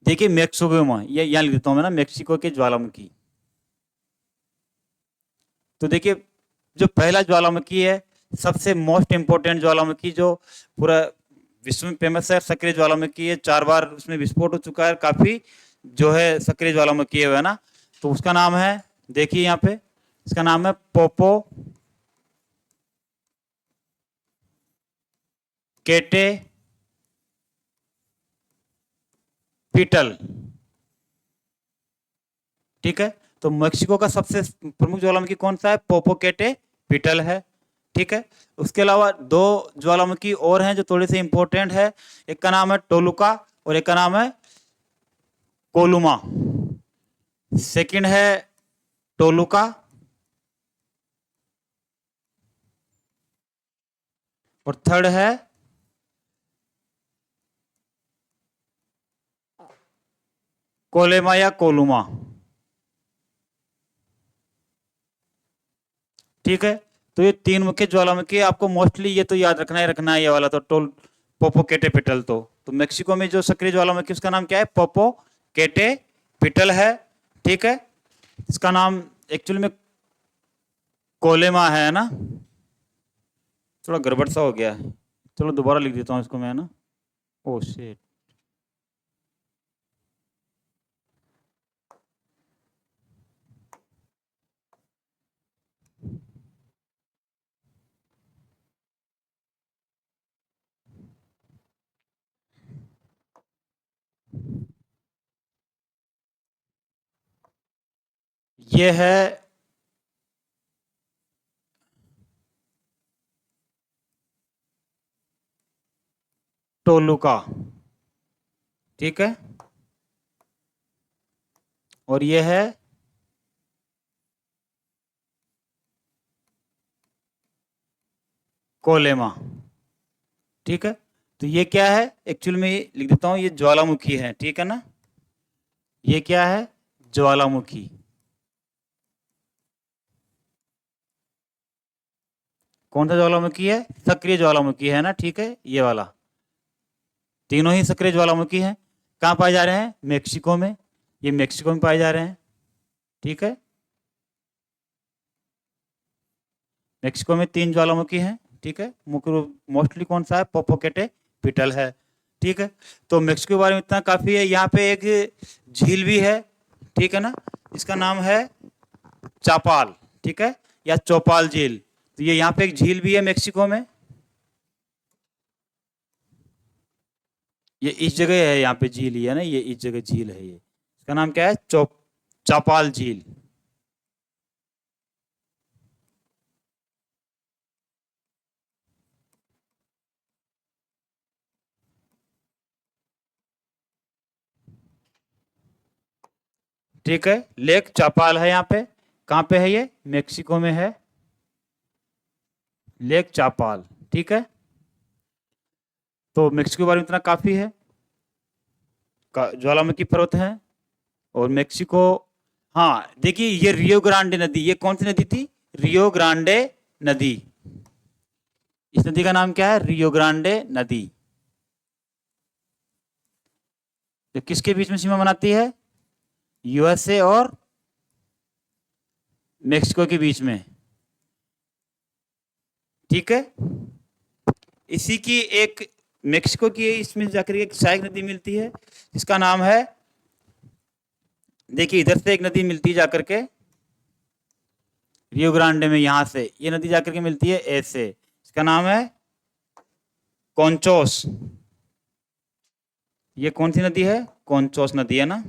देखिए मेक्सिको में, ये यहां लिख देता हूं मैं ना, मेक्सिको के ज्वालामुखी। तो देखिए, जो पहला ज्वालामुखी है, सबसे मोस्ट इंपोर्टेंट ज्वालामुखी, जो पूरा विश्व में फेमस है, सक्रिय ज्वालामुखी है, 4 बार उसमें विस्फोट हो चुका है, काफी जो है सक्रिय ज्वालामुखी है ना। तो उसका नाम है, देखिए यहाँ पे, इसका नाम है पोपो केटे पिटल, ठीक है। तो मेक्सिको का सबसे प्रमुख ज्वालामुखी कौन सा है, पोपोकेटे पिटल है, ठीक है। उसके अलावा दो ज्वालामुखी और हैं जो थोड़े से इंपॉर्टेंट है, एक का नाम है टोलुका और एक का नाम है कोलुमा। सेकंड है टोलुका और थर्ड है कोलेमा या कोलुमा, ठीक है। तो ये तीन मुख्य ज्वालामुखी, आपको मोस्टली ये तो याद रखना है ये वाला, तो पोपोकेटेपिटल। तो मेक्सिको में जो सक्रिय ज्वालामुखी उसका नाम क्या है, पोपोकेटेपिटल है, ठीक है। इसका नाम एक्चुअली में कोलेमा है ना, थोड़ा गड़बड़ सा हो गया है, चलो दोबारा लिख देता हूँ इसको मैं, ना, ओ शिट। ये है टोलुका, ठीक है, और ये है कोलेमा, ठीक है। तो ये क्या है, एक्चुअल में लिख देता हूं, ये ज्वालामुखी है, ठीक है ना। ये क्या है, ज्वालामुखी। कौन सा ज्वालामुखी है, सक्रिय ज्वालामुखी है ना, ठीक है, ये वाला। तीनों ही सक्रिय ज्वालामुखी हैं। कहाँ पाए जा रहे हैं, मेक्सिको में, ये मेक्सिको में पाए जा रहे हैं, ठीक है। मेक्सिको में 3 ज्वालामुखी हैं, ठीक है। मुख्य रूप मोस्टली कौन सा है, पोपोकेटेपिटल है, ठीक है। तो मेक्सिको के बारे में इतना काफी है। यहाँ पे एक झील भी है, ठीक है ना, इसका नाम है चापाल, ठीक है, या चौपाल झील। तो ये यहाँ पे एक झील भी है मेक्सिको में, ये इस जगह है, यहाँ पे झील ही है ना, ये इस जगह झील है, ये इसका नाम क्या है, चापाल झील। ठीक है, लेक चापाल है यहाँ पे, कहाँ पे है ये, मेक्सिको में है लेक चापाल, ठीक है। तो मेक्सिको के बारे में इतना काफी है, ज्वालामुखी पर्वत है और मेक्सिको। हाँ देखिए, ये रियो ग्रांडे नदी, ये कौन सी नदी थी, रियो ग्रांडे नदी। इस नदी का नाम क्या है, रियो ग्रांडे नदी। जो किसके बीच में सीमा बनाती है, यूएसए और मेक्सिको के बीच में, ठीक है। इसी की एक मेक्सिको की इसमें जाकर एक सहायक नदी मिलती है, जिसका नाम है, देखिए इधर से एक नदी मिलती है जाकर के रियो ग्रांडे में, यहां से ये नदी जाकर के मिलती है ऐसे, इसका नाम है कॉन्चोस। ये कौन सी नदी है, कॉन्चोस नदी है ना।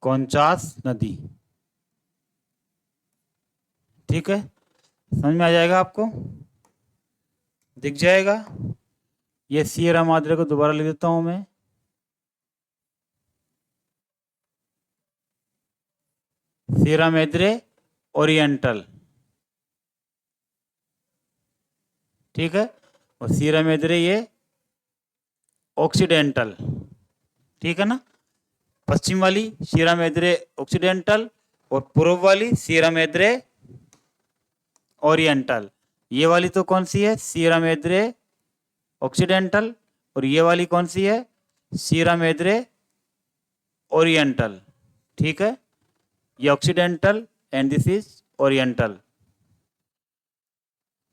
कॉन्चास नदी, ठीक है, समझ में आ जाएगा आपको, दिख जाएगा। ये सियरा माद्रे को दोबारा लिख देता हूं मैं, सियरा मैद्रे ओरिएंटल, ठीक है, और सियरा मैद्रे ये ऑक्सीडेंटल, ठीक है ना। पश्चिम वाली सियरा मैद्रे ऑक्सीडेंटल और पूर्व वाली सियरा मैद्रे ओरिएंटल। ये वाली तो कौन सी है, सियरा मैद्रे ऑक्सीडेंटल, और ये वाली कौन सी है, सियरा मैद्रे ओरिएंटल, ठीक है। ये occidental and this is oriental.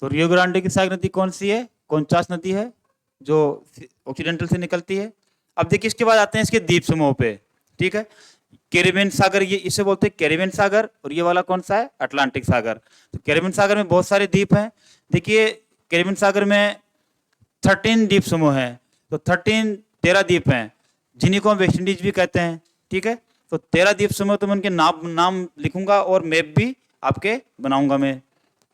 तो रियो ग्रांडे की सहायक नदी कौन सी है, कौनचास नदी है, जो ऑक्सीडेंटल से निकलती है। अब देखिए इसके बाद आते हैं इसके द्वीप समूह पे, ठीक है। कैरिबियन सागर, ये इसे बोलते हैं कैरिबियन सागर, और ये वाला कौन सा है, अटलांटिक सागर। तो कैरिबियन सागर में बहुत सारे द्वीप हैं। देखिए कैरिबियन सागर में 13 द्वीप समूह हैं, तो 13 द्वीप हैं, जिन्हीं को हम वेस्ट इंडीज भी कहते हैं, ठीक है। तो 13 द्वीप समूह, तो मैं उनके नाम नाम लिखूंगा और मैप भी आपके बनाऊंगा मैं,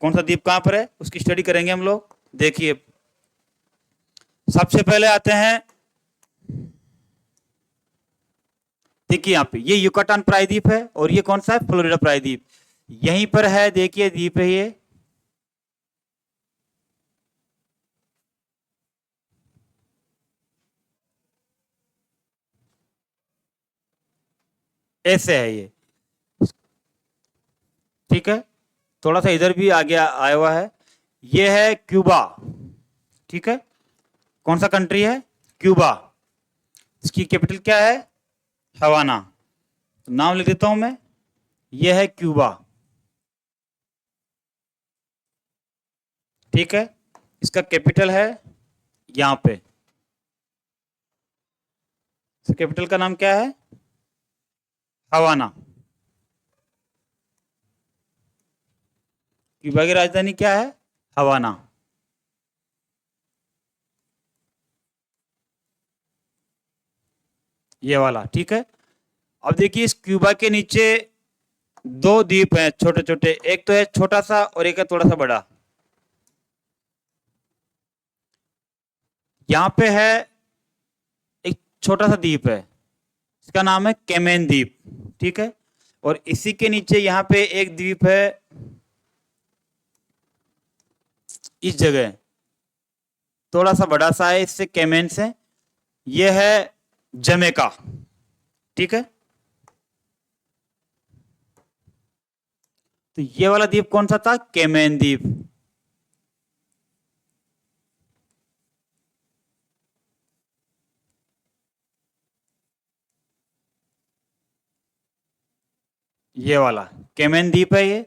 कौन सा द्वीप कहां पर है उसकी स्टडी करेंगे हम लोग। देखिए सबसे पहले आते हैं, देखिए यहाँ पे ये युकाटान प्रायद्वीप है, और ये कौन सा है, फ्लोरिडा प्रायद्वीप, यहीं पर है, देखिए द्वीप है ये, ऐसे है ये, ठीक है। थोड़ा सा इधर भी आगे आया हुआ है, ये है क्यूबा, ठीक है। कौन सा कंट्री है, क्यूबा। इसकी कैपिटल क्या है, हवाना। तो नाम लिख देता हूं मैं, ये है क्यूबा, ठीक है। इसका कैपिटल है यहां पे, कैपिटल का नाम क्या है, हवाना। क्यूबा की राजधानी क्या है, हवाना। ये वाला, ठीक है। अब देखिए इस क्यूबा के नीचे दो द्वीप हैं छोटे छोटे, एक तो है छोटा सा और एक है थोड़ा सा बड़ा। यहां पे है एक छोटा सा द्वीप है, इसका नाम है केमेन द्वीप, ठीक है। और इसी के नीचे यहाँ पे एक द्वीप है, इस जगह थोड़ा सा बड़ा सा है, इससे केमेन से, ये है जमेका, ठीक है। तो ये वाला द्वीप कौन सा था, केमेन द्वीप, ये वाला, केमैन द्वीप है ये।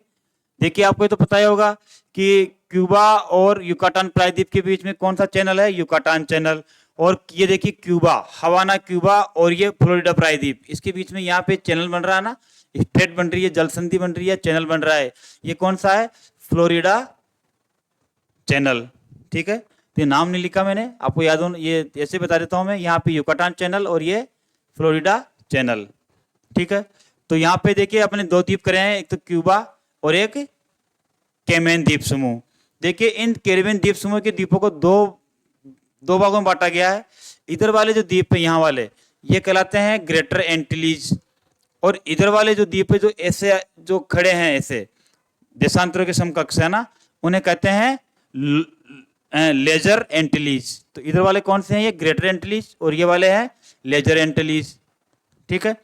देखिए आपको ये तो पता ही होगा कि क्यूबा और युकाटान प्रायद्वीप के बीच में कौन सा चैनल है, युकाटान चैनल। और ये देखिए क्यूबा, हवाना क्यूबा और ये फ्लोरिडा प्रायद्वीप, इसके बीच में यहाँ पे चैनल बन रहा है ना, स्ट्रेट बन रही है, जल संधि बन रही है, चैनल बन रहा है। ये कौन सा है, फ्लोरिडा चैनल। ठीक है, तो ये नाम नहीं लिखा मैंने, आपको याद हो, ये ऐसे बता देता हूं मैं, यहाँ पे युकाटान चैनल और ये फ्लोरिडा चैनल। ठीक है, तो यहाँ पे देखिए अपने दो द्वीप करे हैं, एक तो क्यूबा और एक कैमैन द्वीप समूह। देखिए इन कैरिबियन द्वीप समूह के द्वीपों को दो दो भागों में बांटा गया है। इधर वाले जो द्वीप है यहाँ वाले, ये कहलाते हैं ग्रेटर एंटिलीज, और इधर वाले जो द्वीप है जो ऐसे जो खड़े हैं ऐसे देशांतरों के समकक्ष है ना, उन्हें कहते हैं लेजर एंटिलीज। तो इधर वाले कौन से हैं, ये ग्रेटर एंटिलीज और ये वाले हैं लेजर एंटिलीज। ठीक है,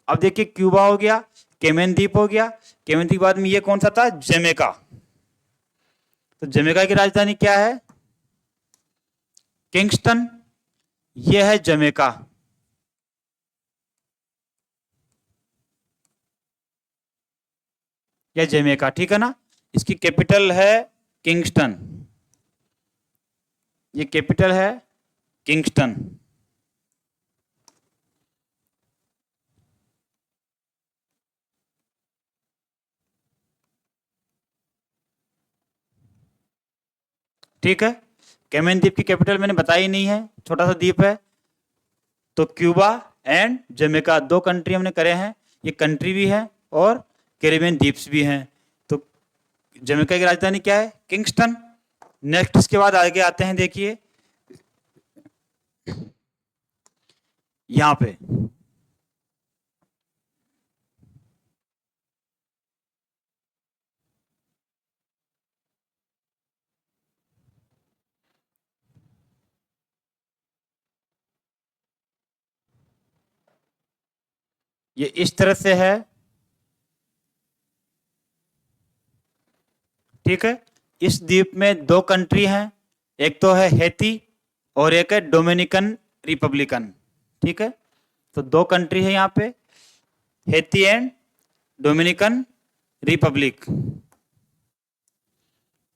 अब देखिए क्यूबा हो गया, केमैन द्वीप हो गया, केमैन द्वीप बाद में ये कौन सा था, जमैका। तो जमैका की राजधानी क्या है, किंगस्टन। ये है जमैका। या जमैका, ठीक है ना, इसकी कैपिटल है किंगस्टन, ये कैपिटल है किंगस्टन। ठीक है, कैमैन द्वीप की कैपिटल मैंने बताई नहीं है, छोटा सा द्वीप है। तो क्यूबा एंड जमैका दो कंट्री हमने करे हैं, ये कंट्री भी है और कैरिबियन द्वीप्स भी हैं। तो जमैका की राजधानी क्या है, किंगस्टन। नेक्स्ट इसके बाद आगे आते हैं, देखिए यहां पे ये इस तरह से है। ठीक है, इस द्वीप में दो कंट्री हैं, एक तो है हैती और एक है डोमिनिकन रिपब्लिकन। ठीक है, तो दो कंट्री है यहाँ पे, हैती एंड डोमिनिकन रिपब्लिक।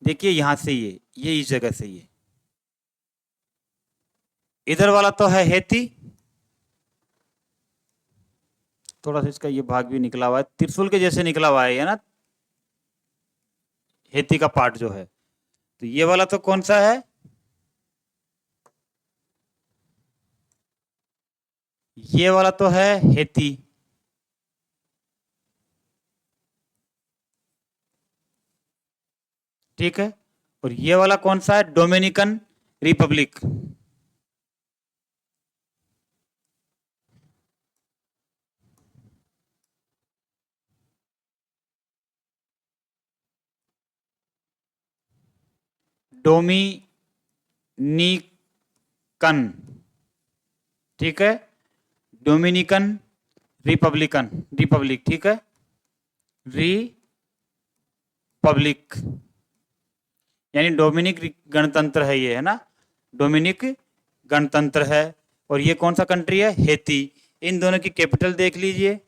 देखिए यहां से ये इस जगह से ये इधर वाला तो है हैती, थोड़ा सा इसका ये भाग भी निकला हुआ है, त्रिशूल के जैसे निकला हुआ है ना, हैती का पार्ट जो है। तो ये वाला तो कौन सा है, ये वाला तो है हैती। ठीक है, और ये वाला कौन सा है, डोमिनिकन रिपब्लिक। डोमिनिकन, ठीक है, डोमिनिकन रिपब्लिकन, रिपब्लिक, ठीक है, रिपब्लिक यानी डोमिनिक गणतंत्र है ये, है ना, डोमिनिक गणतंत्र है। और ये कौन सा कंट्री है, हैती। इन दोनों की कैपिटल देख लीजिए,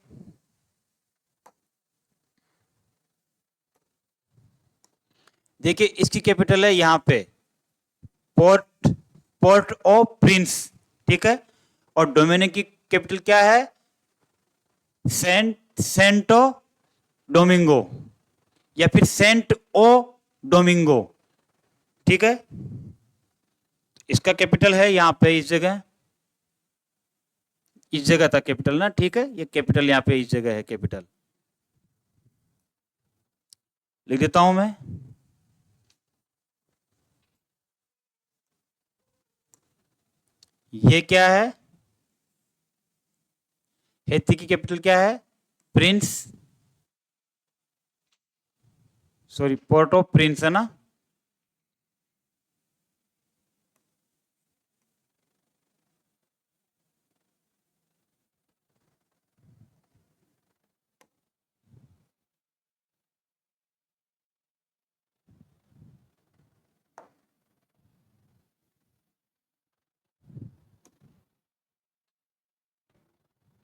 देखिए इसकी कैपिटल है यहाँ पे पोर्ट पोर्ट ओ प्रिंस। ठीक है, और डोमिनिक की कैपिटल क्या है, सेंटो डोमिंगो या फिर सेंट ओ डोमिंगो। ठीक है, इसका कैपिटल है यहाँ पे इस जगह था कैपिटल ना। ठीक है, ये कैपिटल यहाँ पे इस जगह है, कैपिटल लिख देता हूं मैं। ये क्या है, हैती की कैपिटल क्या है, Prince, sorry port of Prince है ना।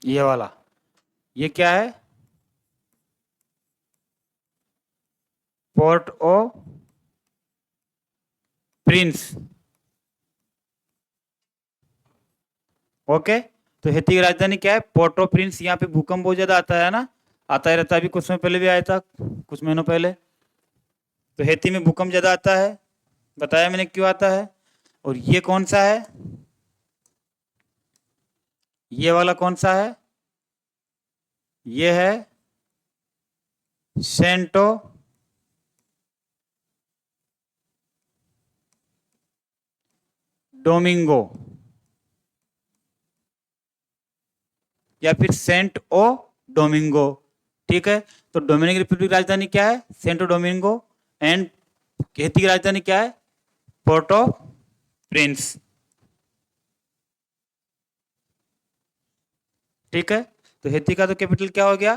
ये वाला, ये क्या है, पोर्ट ओ प्रिंस। ओके, तो हैती की राजधानी क्या है? पोर्ट ओ प्रिंस। यहाँ पे भूकंप बहुत ज्यादा आता है ना, आता ही रहता है। अभी कुछ समय पहले भी आया था, कुछ महीनों पहले। तो हैती में भूकंप ज्यादा आता है, बताया मैंने क्यों आता है। और ये कौन सा है? ये वाला कौन सा है? ये है सेंटो डोमिंगो या फिर सेंट ओ डोमिंगो। ठीक है, तो डोमिनिक रिपब्लिक राजधानी क्या है? Santo Domingo. एंड हैती की राजधानी क्या है? Port of Prince. ठीक है, तो हैती का तो कैपिटल क्या हो गया?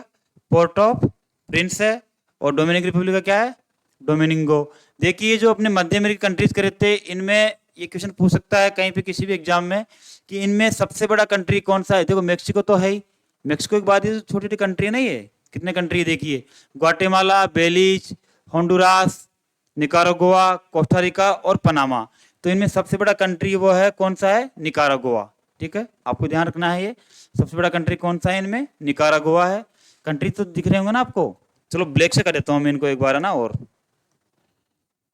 पोर्ट ऑफ प्रिंस है। और डोमिनिक रिपब्लिक का क्या है? डोमिनिंगो। देखिए, जो अपने मध्य अमेरिकी कंट्रीज करे थे, इनमें ये क्वेश्चन पूछ सकता है कहीं पे किसी भी एग्जाम में कि इनमें सबसे बड़ा कंट्री कौन सा है। देखो, मेक्सिको तो है ही। मेक्सिको के बाद ये छोटी छोटी कंट्री नहीं है, कितने कंट्री देखिए, Guatemala, Belize, Honduras, Nicaragua, Costa Rica और पनामा। तो इनमें सबसे बड़ा कंट्री वो है, कौन सा है? निकारागुआ। ठीक है, आपको ध्यान रखना है। ये सबसे बड़ा कंट्री कौन सा है इनमें? निकारागुआ है। कंट्री तो दिख रहे होंगे ना आपको। चलो ब्लैक से कर देता हूँ मैं इनको एक बार, है ना। और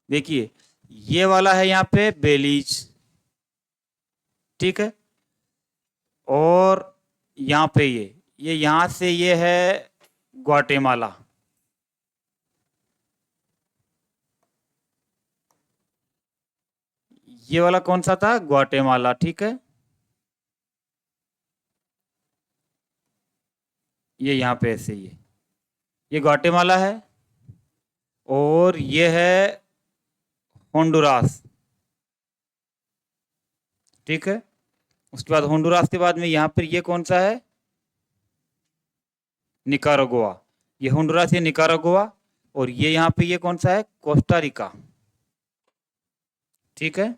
देखिए, ये वाला है यहाँ पे बेलीज। ठीक है, और यहाँ पे ये यहाँ से ये है ग्वाटेमाला। ये वाला कौन सा था? ग्वाटेमाला। ठीक है, ये यहाँ पे ऐसे ये ग्वाटेमाला है। और ये है होंडुरास। ठीक है, उसके बाद होंडुरास के बाद में यहाँ पर ये कौन सा है? निकारागुआ। ये होंडुरास, ये निकारागुआ। और ये यहाँ पे ये कौन सा है? Costa Rica. ठीक है,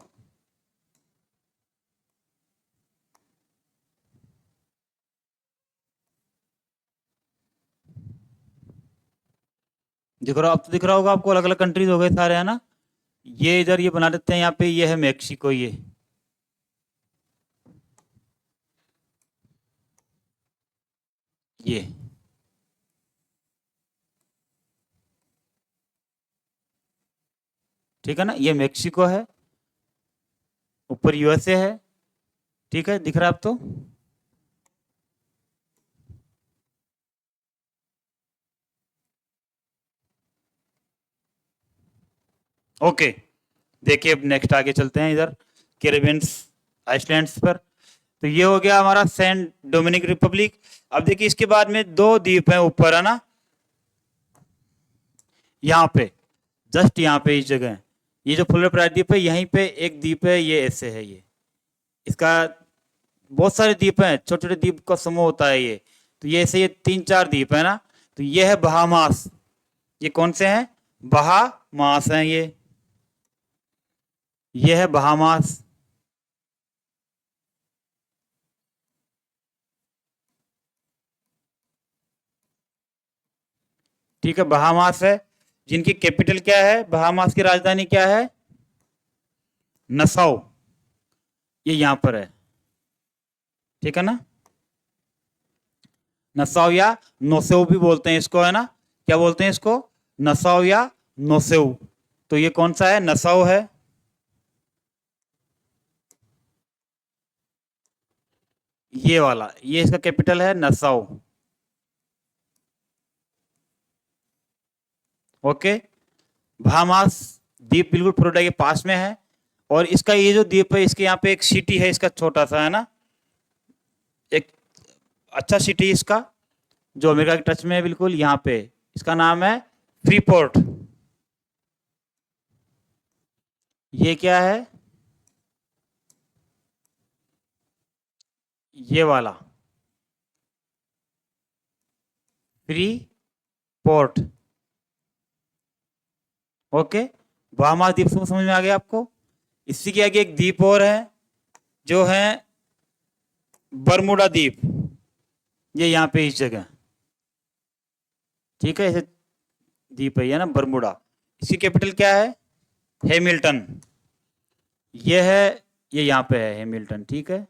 दिख रहा, अब तो दिख रहा होगा आपको, अलग अलग कंट्रीज हो गए सारे, है ना। ये इधर ये बना देते हैं, यहाँ पे ये है मेक्सिको। ये ठीक है ना, ये मेक्सिको है, ऊपर यूएसए है। ठीक है, दिख रहा है अब तो। ओके, देखिए अब नेक्स्ट आगे चलते हैं इधर कैरेबियन आइसलैंड्स पर। तो ये हो गया हमारा सेंट डोमिनिक रिपब्लिक। अब देखिए, इसके बाद में दो द्वीप हैं ऊपर, है ना, यहाँ पे, जस्ट यहाँ पे इस जगह। ये जो फुलर प्रायद्वीप है, यहीं पे एक द्वीप है, ये ऐसे है। ये इसका बहुत सारे द्वीप हैं, छोटे छोटे द्वीप का समूह होता है ये। तो ये ऐसे ये तीन चार द्वीप है ना। तो ये है बहामास। ये कौन से हैं? बहामास हैं ये है बहामास। ठीक है, बहामास है। जिनकी कैपिटल क्या है? बहामास की राजधानी क्या है? नसाउ। ये यहां पर है। ठीक है ना, नसाउ या नोसेउ भी बोलते हैं इसको, है ना। क्या बोलते हैं इसको? नसाउ या नोसेउ। तो ये कौन सा है? नसाउ है। ये वाला, ये इसका कैपिटल है नसाउ। ओके, बहामास द्वीप बिल्कुल फ्लोरिडा के पास में है। और इसका ये जो द्वीप है, इसके यहाँ पे एक सिटी है इसका, छोटा सा, है ना, एक अच्छा सिटी इसका, जो अमेरिका के टच में है बिल्कुल यहाँ पे। इसका नाम है फ्रीपोर्ट। ये क्या है? ये वाला फ्री पोर्ट। ओके, बहामास द्वीप समझ में आ गया आपको। इसी के आगे एक द्वीप और है, जो है बरमुडा द्वीप। ये यहाँ पे इस जगह। ठीक है, ऐसे द्वीप है ना, बरमुडा। इसकी कैपिटल क्या है? हैमिल्टन। ये है, ये यहाँ पे है हैमिल्टन, ठीक है।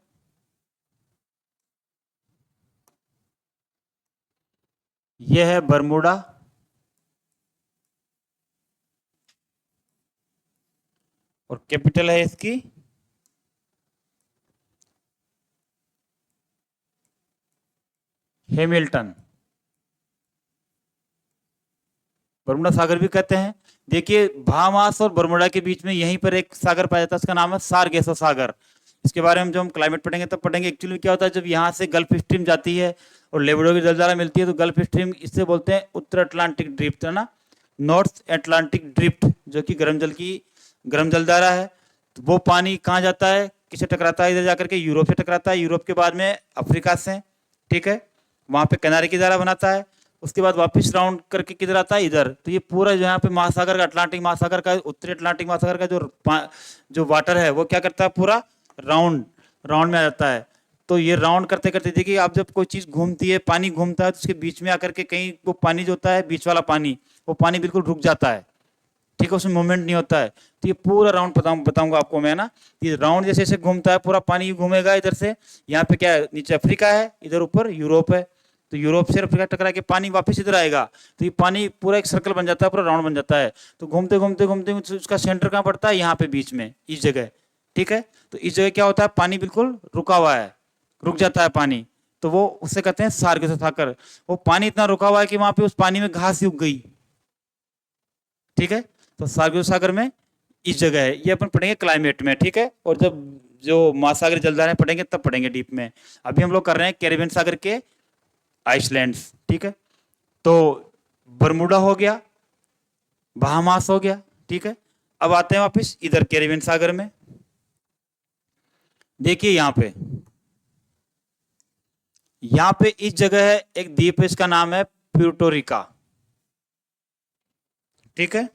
ये है बरमूडा, और कैपिटल है इसकी हैमिल्टन। बरमुडा सागर भी कहते हैं। देखिए बहामास और बरमुडा के बीच में यहीं पर एक सागर पाया जाता है, उसका नाम है सारगेसा सागर। इसके बारे में जब हम क्लाइमेट पढ़ेंगे तब पढ़ेंगे। एक्चुअली क्या होता है, जब यहाँ से गल्फ स्ट्रीम जाती है और लेबडोर की जलधारा मिलती है, तो गल्फ स्ट्रीम इससे बोलते हैं उत्तर अटलांटिक ड्रिफ्ट, है ना, नॉर्थ अटलांटिक ड्रिफ्ट, जो कि गर्म जलधारा है। तो वो पानी कहाँ जाता है, किसे टकराता है? इधर जाकर के यूरोप से टकराता है, यूरोप के बाद में अफ्रीका से, ठीक है, वहाँ पे किनारे की धारा बनाता है। उसके बाद वापस राउंड करके किधर आता है? इधर। तो ये पूरा जो यहाँ पे महासागर का, अटलांटिक महासागर का, उत्तरी अटलांटिक महासागर का जो वाटर है वो क्या करता है, पूरा राउंड राउंड में आ जाता है। तो ये राउंड करते करते देखिए, आप जब कोई चीज़ घूमती है, पानी घूमता है, तो उसके बीच में आकर के कहीं वो पानी जो होता है, बीच वाला पानी, वो पानी बिल्कुल रुक जाता है, ठीक है, उसमें मूवमेंट नहीं होता है। तो ये पूरा राउंड बताऊंगा आपको मैं ना, ये राउंड जैसे जैसे घूमता है पूरा पानी घूमेगा इधर से। यहाँ पे क्या है, नीचे अफ्रीका है, इधर ऊपर यूरोप है। तो यूरोप से अफ्रीका टकरा के पानी वापस इधर आएगा, तो ये पानी पूरा एक सर्कल बन जाता है, पूरा राउंड बन जाता है। तो घूमते घूमते घूमते उसका सेंटर कहाँ पड़ता है? यहाँ पे बीच में, इस जगह, ठीक है। तो इस जगह क्या होता है, पानी बिल्कुल रुका हुआ है, रुक जाता है पानी। तो वो उससे कहते हैं सार्गेसा सागर। वो पानी इतना रुका हुआ है कि वहां पे उस पानी में घास उग गई, ठीक है। तो सार्गेसा सागर में इस जगह है। ये अपन पढ़ेंगे क्लाइमेट में, ठीक है, और जब जो महासागर जलधाराएं पढ़ेंगे तब पढ़ेंगे डीप में। अभी हम लोग कर रहे हैं कैरिबियन सागर के आइसलैंड्स, ठीक है। तो बरमूडा हो गया, बहामास हो गया, ठीक है। अब आते हैं वापस इधर कैरिबियन सागर में। देखिए यहाँ पे इस जगह है एक द्वीप है, इसका नाम है प्यूर्टोरिका, ठीक है।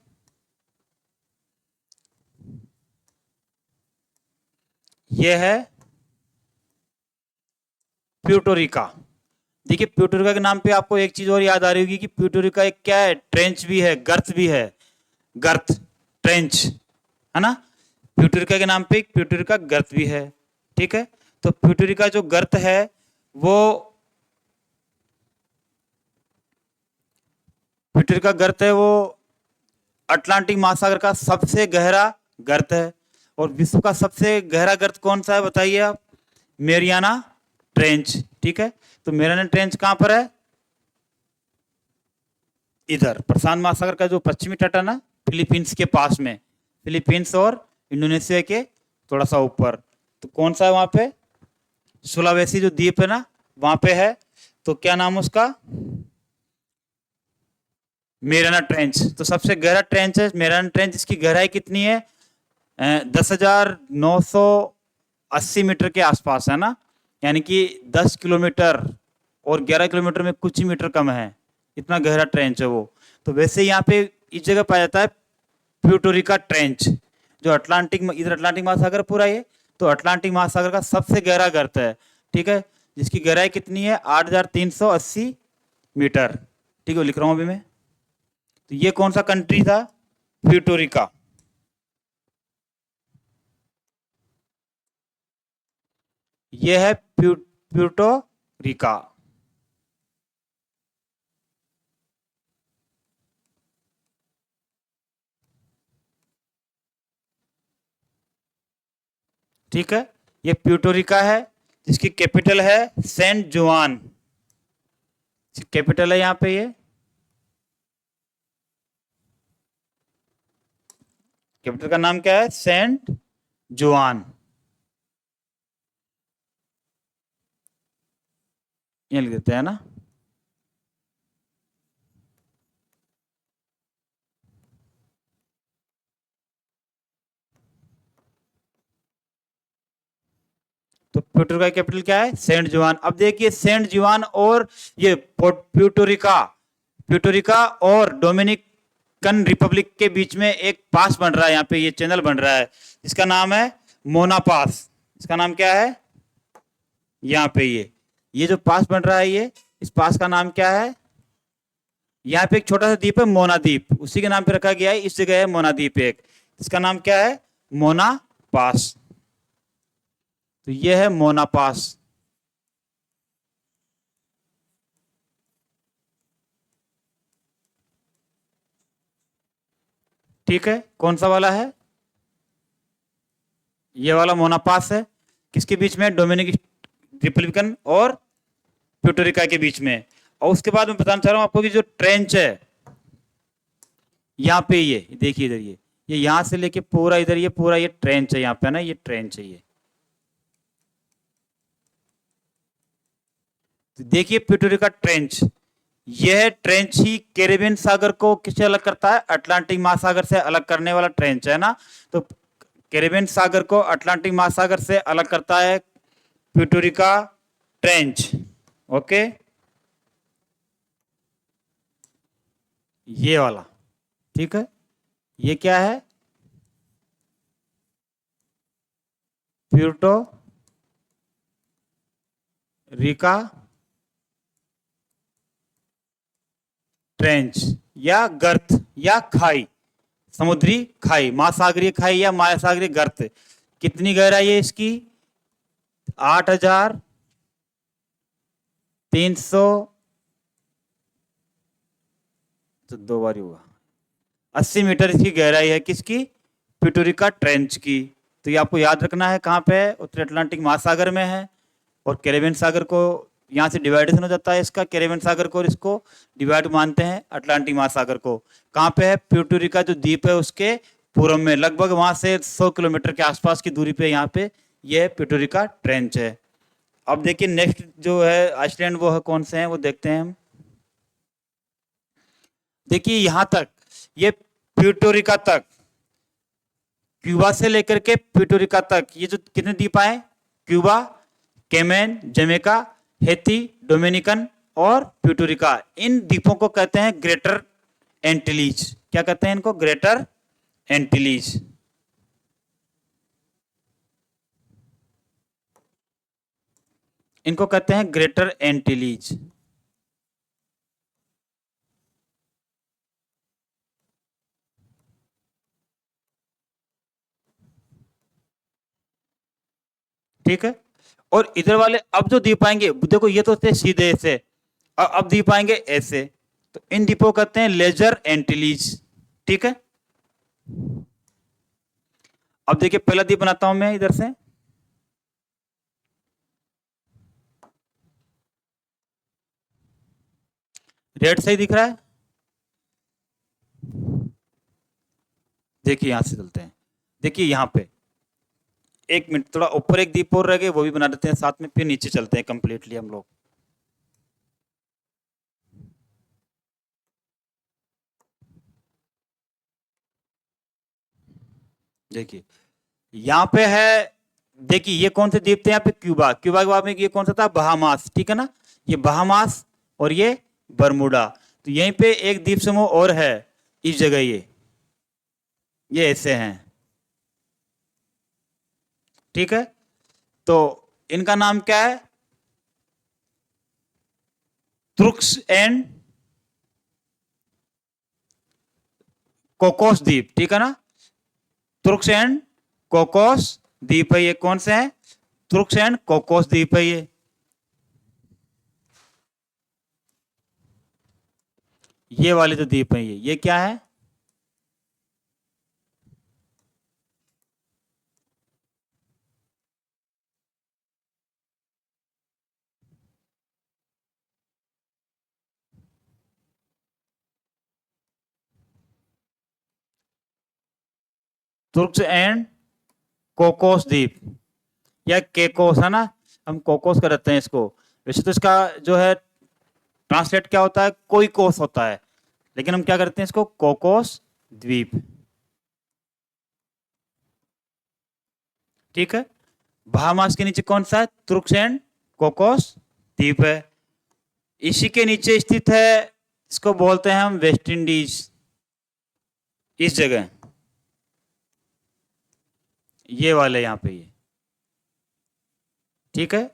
यह है प्यूर्टोरिका। देखिए प्यूर्टोरिका के नाम पे आपको एक चीज और याद आ रही होगी कि प्यूर्टोरिका एक क्या है, ट्रेंच भी है, गर्त भी है, गर्त, ट्रेंच, है ना। प्यूर्टोरिका के नाम पे एक प्यूर्टोरिका गर्त भी है, ठीक है। तो प्यूर्टोरिका जो गर्त है वो, प्यूर्टोरिका गर्त है वो अटलांटिक महासागर का सबसे गहरा गर्त है। और विश्व का सबसे गहरा गर्त कौन सा है बताइए आप? मेरियाना ट्रेंच, ठीक है। तो मेरियाना ट्रेंच कहां पर है? इधर प्रशांत महासागर का जो पश्चिमी तट है ना, फिलीपींस के पास में, फिलीपींस और इंडोनेशिया के थोड़ा सा ऊपर। तो कौन सा है वहां पे? सुलावेसी जो द्वीप है ना, वहां पे है। तो क्या नाम उसका? Mariana trench. तो सबसे गहरा ट्रेंच है मेरियाना ट्रेंच। इसकी गहराई कितनी है? 10,980 मीटर के आसपास है ना, यानी कि 10 किलोमीटर और 11 किलोमीटर में कुछ ही मीटर कम है, इतना गहरा ट्रेंच है वो। तो वैसे यहाँ पे इस जगह पाया जाता है प्यूर्टोरिका ट्रेंच, जो अटलांटिक, इधर अटलांटिक महासागर पूरा ये, तो अटलांटिक महासागर का सबसे गहरा गर्त है, ठीक है, जिसकी गहराई कितनी है? 8,380 मीटर, ठीक है, लिख रहा हूँ अभी मैं। तो ये कौन सा कंट्री था? प्यूर्टोरिका। ये है प्यूर्टो रिका, ठीक है। ये प्यूर्टोरिका है, जिसकी कैपिटल है सेंट जुआन, कैपिटल है यहाँ पे ये, कैपिटल का नाम क्या है? सेंट जुआन। ये लिख देते हैं ना। तो प्यूर्टोरिका कैपिटल क्या है? सेंट जुआन। अब देखिए सेंट जुआन और ये प्यूर्टोरिका, प्यूर्टोरिका और डोमिनिकन रिपब्लिक के बीच में एक पास बन रहा है, यहाँ पे ये चैनल बन रहा है, इसका नाम है मोना पास। इसका नाम क्या है? यहाँ पे ये जो पास बन रहा है, ये इस पास का नाम क्या है? यहाँ पे एक छोटा सा द्वीप है मोना द्वीप, उसी के नाम पे रखा गया है, इस जगह है मोना द्वीप एक, इसका नाम क्या है, मोना पास। तो ये है मोना पास। ठीक है, कौन सा वाला है, ये वाला मोना पास है, किसके बीच में, डोमिनिक रिपब्लिकन और प्यूटोरिका के बीच में। और उसके बाद मैं बताना चाह रहा हूं आपको कि जो ट्रेंच है यहाँ पे, ये देखिए इधर, ये यहां से लेके पूरा इधर, ये पूरा ये ट्रेंच है यहाँ पे ना, ये ट्रेंच है ये। तो देखिए प्यूटोरिका ट्रेंच, यह ट्रेंच ही कैरेबियन सागर को किससे अलग करता है, अटलांटिक महासागर से अलग करने वाला ट्रेंच है ना। तो कैरेबियन सागर को अटलांटिक महासागर से अलग करता है प्यूटोरिका ट्रेंच। ओके, ये वाला, ठीक है, ये क्या है, प्यूर्टो रिका ट्रेंच या गर्त या खाई, समुद्री खाई, महासागरीय खाई या महासागरीय गर्त। कितनी गहराई है इसकी, 8,300, तो दो बार होगा, 80 मीटर इसकी गहराई है, किसकी, प्यूटोरिका ट्रेंच की। तो ये आपको याद रखना है, कहाँ पे है, उत्तरी अटलांटिक महासागर में है। और कैरेबियन सागर को यहाँ से डिवाइडेशन हो जाता है इसका, कैरेबियन सागर को और इसको डिवाइड मानते हैं अटलांटिक महासागर को। कहाँ पे है, प्यूटोरिका जो द्वीप है उसके पूर्व में, लगभग वहां से 100 किलोमीटर के आसपास की दूरी पे यहाँ पे यह प्यूटोरिका ट्रेंच है। अब देखिए नेक्स्ट जो है आइसलैंड, वो है कौन से हैं वो देखते हैं हम। देखिए यहां तक, ये प्यूटोरिका तक, क्यूबा से लेकर के प्यूटोरिका तक, ये जो कितने द्वीप आए, Cuba, Cayman, Jamaica, Haiti, Dominican और प्यूटोरिका, इन द्वीपों को कहते हैं ग्रेटर एंटिलीज। क्या कहते हैं इनको, ग्रेटर एंटिलीज। इनको कहते हैं ग्रेटर एंटिलीज। ठीक है, और इधर वाले अब जो द्वीप आएंगे, देखो ये तो थे सीधे ऐसे, और अब द्वीप आएंगे ऐसे, तो इन द्वीपों कहते हैं लेजर एंटिलीज। ठीक है, अब देखिए पहला द्वीप बनाता हूं मैं इधर से, रेड सही दिख रहा है, देखिए यहां से चलते हैं, देखिए यहां पे एक मिनट, थोड़ा ऊपर एक द्वीप और रह गए, वो भी बना देते हैं साथ में, फिर नीचे चलते हैं कंप्लीटली हम लोग। देखिए यहाँ पे है, देखिए ये कौन से द्वीप थे यहाँ पे, क्यूबा, क्यूबा के बाद में ये कौन सा था, बहामास। ठीक है ना, ये बहामास और ये बरमूडा। तो यहीं पे एक द्वीप समूह और है इस जगह, ये ऐसे हैं। ठीक है, तो इनका नाम क्या है, तुर्क्स एंड कोकोस द्वीप। ठीक है ना, तुर्क्स एंड कोकोस द्वीप है ये, कौन से हैं, तुर्क्स एंड कोकोस द्वीप है ये वाले जो द्वीप है ये क्या है, तुर्क्स एंड कोकोस द्वीप या केकोस है ना, हम कोकोस कहते हैं इसको। वैसे तो इसका जो है ट्रांसलेट क्या होता है, कोई कोस होता है, लेकिन हम क्या करते हैं इसको, कोकोस द्वीप। ठीक है, बहामास के नीचे कौन सा है, तुर्क्स एंड कोकोस द्वीप है। इसी के नीचे स्थित है, इसको बोलते हैं हम वेस्ट इंडीज, इस जगह, ये वाले यहाँ पे ये। ठीक है,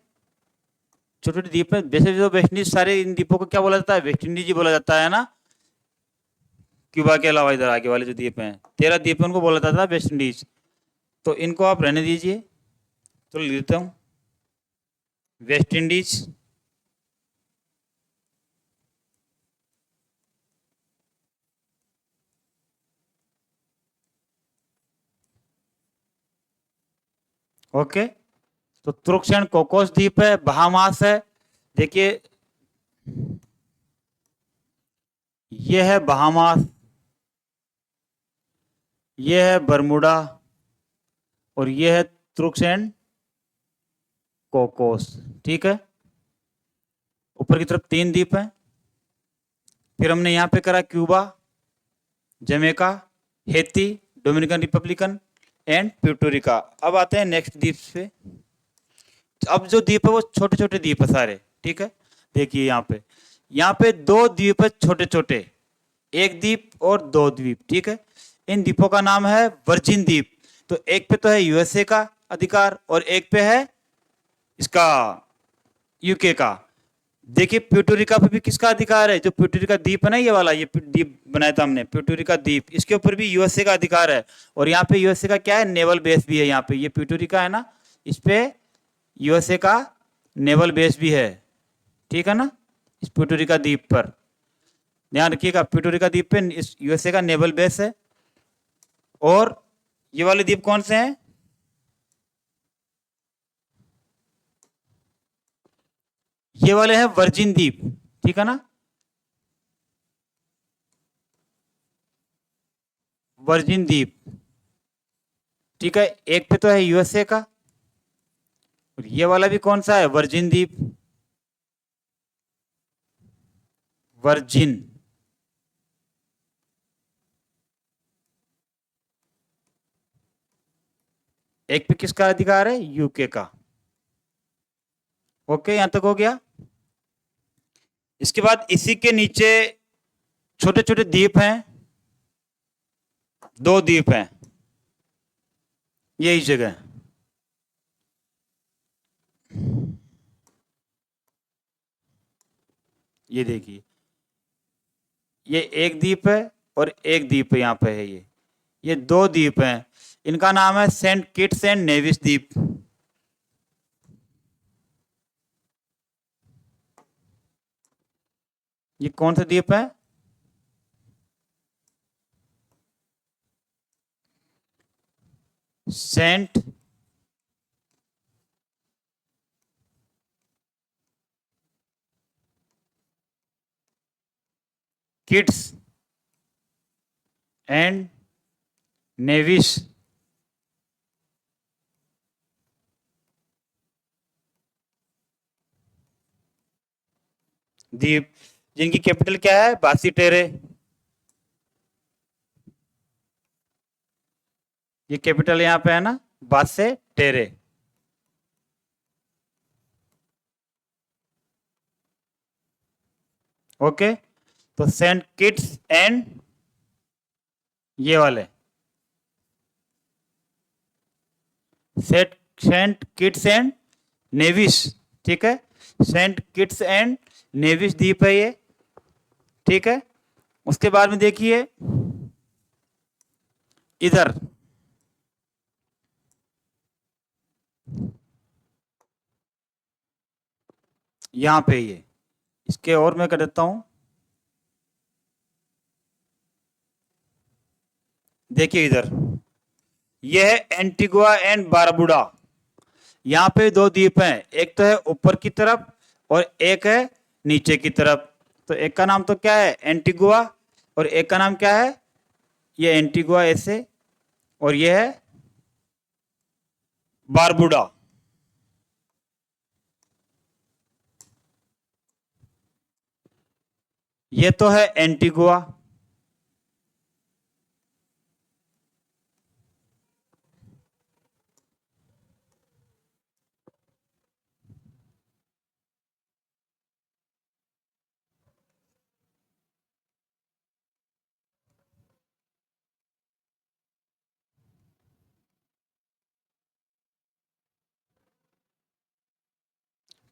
छोटे छोटे द्वीप है, वैसे जो वेस्ट इंडीज, सारे इन द्वीपों को क्या बोला जाता है, वेस्ट इंडीज ही बोला जाता है ना। क्यूबा के अलावा इधर आगे वाले जो द्वीप हैं, 13 द्वीप हैं, उनको बोला जाता था वेस्ट इंडीज। तो इनको आप रहने दीजिए, तो लिख देता हूँ वेस्ट इंडीज। ओके, तो तुर्क्स एंड कोकोस द्वीप है, बहामास है। देखिए ये है बहामास, ये है बरमुडा, और ये है तुर्क्स एंड कोकोस। ठीक है, ऊपर की तरफ 3 द्वीप हैं। फिर हमने यहाँ पे करा Cuba, Jamaica, Haiti, Dominican Republican and Puerto Rico. अब आते हैं नेक्स्ट द्वीप पे। अब जो द्वीप है वो छोटे छोटे द्वीप है सारे। ठीक है, देखिए यहाँ पे 2 द्वीप है छोटे छोटे, एक द्वीप और 2 द्वीप। ठीक है, इन द्वीपों का नाम है वर्जिन द्वीप। तो एक पे तो है यूएसए का अधिकार और एक पे है इसका यूके का। देखिए प्यूर्टोरिका पे भी किसका अधिकार है, जो प्यूर्टोरिका द्वीप है ना, ये वाला, ये द्वीप बनाया था हमने प्यूर्टोरिका द्वीप, इसके ऊपर भी यूएसए का अधिकार है। और यहाँ पे यूएसए का क्या है, नेवल बेस भी है। यहाँ पे ये प्यूर्टोरिका है ना, इस पे यूएसए का नेवल बेस भी है। ठीक है ना, इस प्यूर्टोरिका द्वीप पर ध्यान रखिएगा, प्यूर्टोरिका द्वीप पे इस यूएसए का नेवल बेस है। और ये वाले द्वीप कौन से हैं, ये वाले हैं वर्जिन द्वीप। ठीक है ना, वर्जिन द्वीप। ठीक है, एक पे तो है यूएसए का, और ये वाला भी कौन सा है, वर्जिन द्वीप, वर्जिन। एक पे किसका अधिकार है, यूके का। ओके, यहां तक हो गया। इसके बाद इसी के नीचे छोटे छोटे द्वीप हैं, 2 द्वीप हैं यही जगह। ये देखिए, ये एक द्वीप है और एक द्वीप यहाँ पे है। ये 2 द्वीप हैं, इनका नाम है सेंट किट्स एंड नेविस द्वीप। ये कौन सा द्वीप है, सेंट किट्स एंड नेविस द्वीप, जिनकी कैपिटल क्या है, बासीटेरे। ये कैपिटल यहाँ पे है ना, बासेटेरे। ओके, तो सेंट किट्स एंड ये वाले सेंट किट्स एंड नेविस। ठीक है, सेंट किट्स एंड नेविस द्वीप है ये। ठीक है, उसके बाद में देखिए इधर यहां पे ये, इसके और मैं कर देता हूं। देखिए इधर ये है एंटीगुआ एंड बारबुडा। यहाँ पे 2 द्वीप हैं, एक तो है ऊपर की तरफ और एक है नीचे की तरफ। तो एक का नाम तो क्या है, एंटीगुआ, और एक का नाम क्या है, ये एंटीगुआ ऐसे, और ये है बारबुडा। ये तो है एंटीगुआ,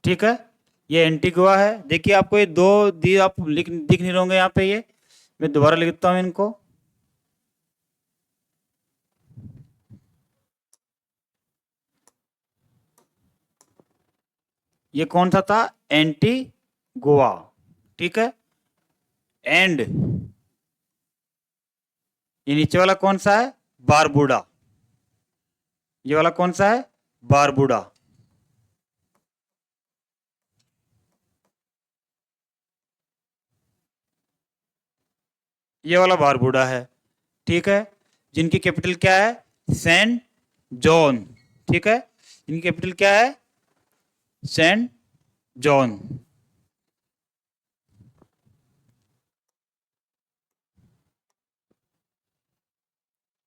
ठीक है, ये एंटीगुआ है। देखिए आपको ये 2 द्वीप आप दिख नहीं होंगे यहाँ पे, ये मैं दोबारा लिखता हूं इनको। ये कौन सा था? एंटीगुआ, ठीक है। एंड ये नीचे वाला कौन सा है? बारबुडा। ये वाला कौन सा है? बारबुडा। ये वाला बारबुडा है, ठीक है। जिनकी कैपिटल क्या है? सेंट जॉन, ठीक है। इनकी कैपिटल क्या है? Saint John.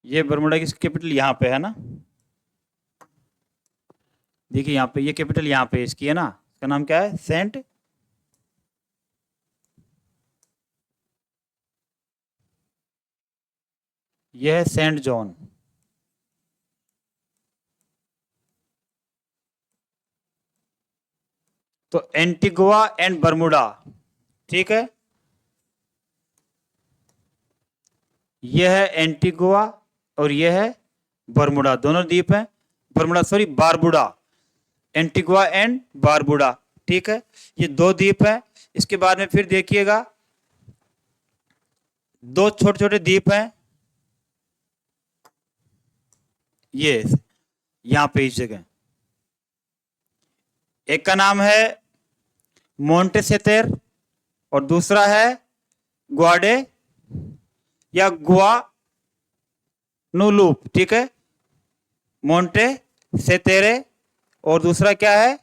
ये बरमुडा की कैपिटल यहाँ पे है ना, देखिए यहाँ पे, ये कैपिटल यहाँ पे इसकी है ना, इसका नाम क्या है? सेंट। ये है सेंट जॉन। तो एंटीगुआ एंड बरमुडा, ठीक है। ये है एंटीगुआ और ये है बरमुडा, दोनों द्वीप हैं। Bermuda sorry Barbuda, Antigua and Barbuda, ठीक है। ये दो द्वीप हैं। इसके बाद में फिर देखिएगा दो छोटे छोटे द्वीप हैं, ये यहां पे इस जगह। एक का नाम है मोंटेसेतेर और दूसरा है ग्वाडे या गुआ नुलूप, ठीक है। मोंटे सेतेरे और दूसरा क्या है?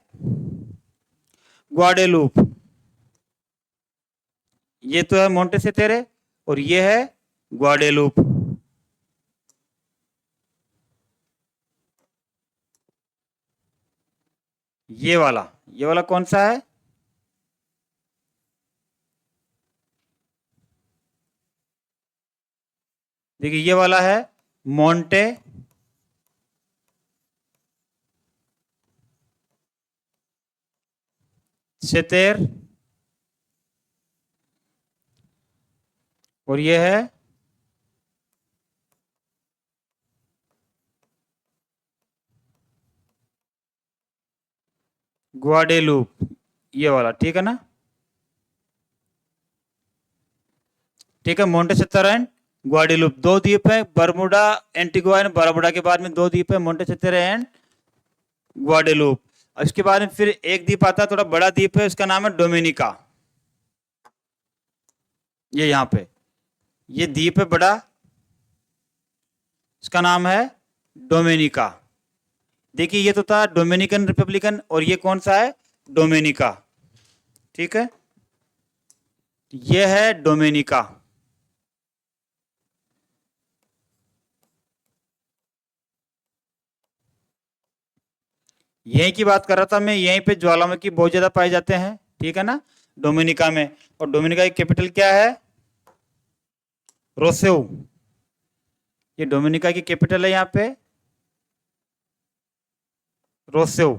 ग्वाडेलूप। ये तो है मोंटे सेतेरे और ये है ग्वाडेलूप। ये वाला कौन सा है? देखिए ये वाला है मोंटे सेतेर और ये है ग्वाडेलूप, ये वाला, ठीक है ना। ठीक है, मोंटे सेतेर एंड ग्वाडेलूप दो द्वीप है। बरमुडा एंटीगुआ एंड बारबुडा के बाद में दो द्वीप है, मोंटे सेतेर एंड ग्वाडेलूप। इसके बाद में फिर एक द्वीप आता है, थोड़ा बड़ा द्वीप है, उसका नाम है डोमिनिका। ये यहाँ पे ये द्वीप है बड़ा, इसका नाम है डोमिनिका। देखिए ये तो था डोमिनिकन रिपब्लिकन और ये कौन सा है? डोमिनिका, ठीक है। ये है डोमिनिका। यहीं की बात कर रहा था मैं, यहीं पे ज्वालामुखी बहुत ज्यादा पाए जाते हैं, ठीक है ना, डोमिनिका में। और डोमिनिका की कैपिटल क्या है? रोसेउ। ये डोमिनिका की कैपिटल है यहाँ पे, रोसेउ।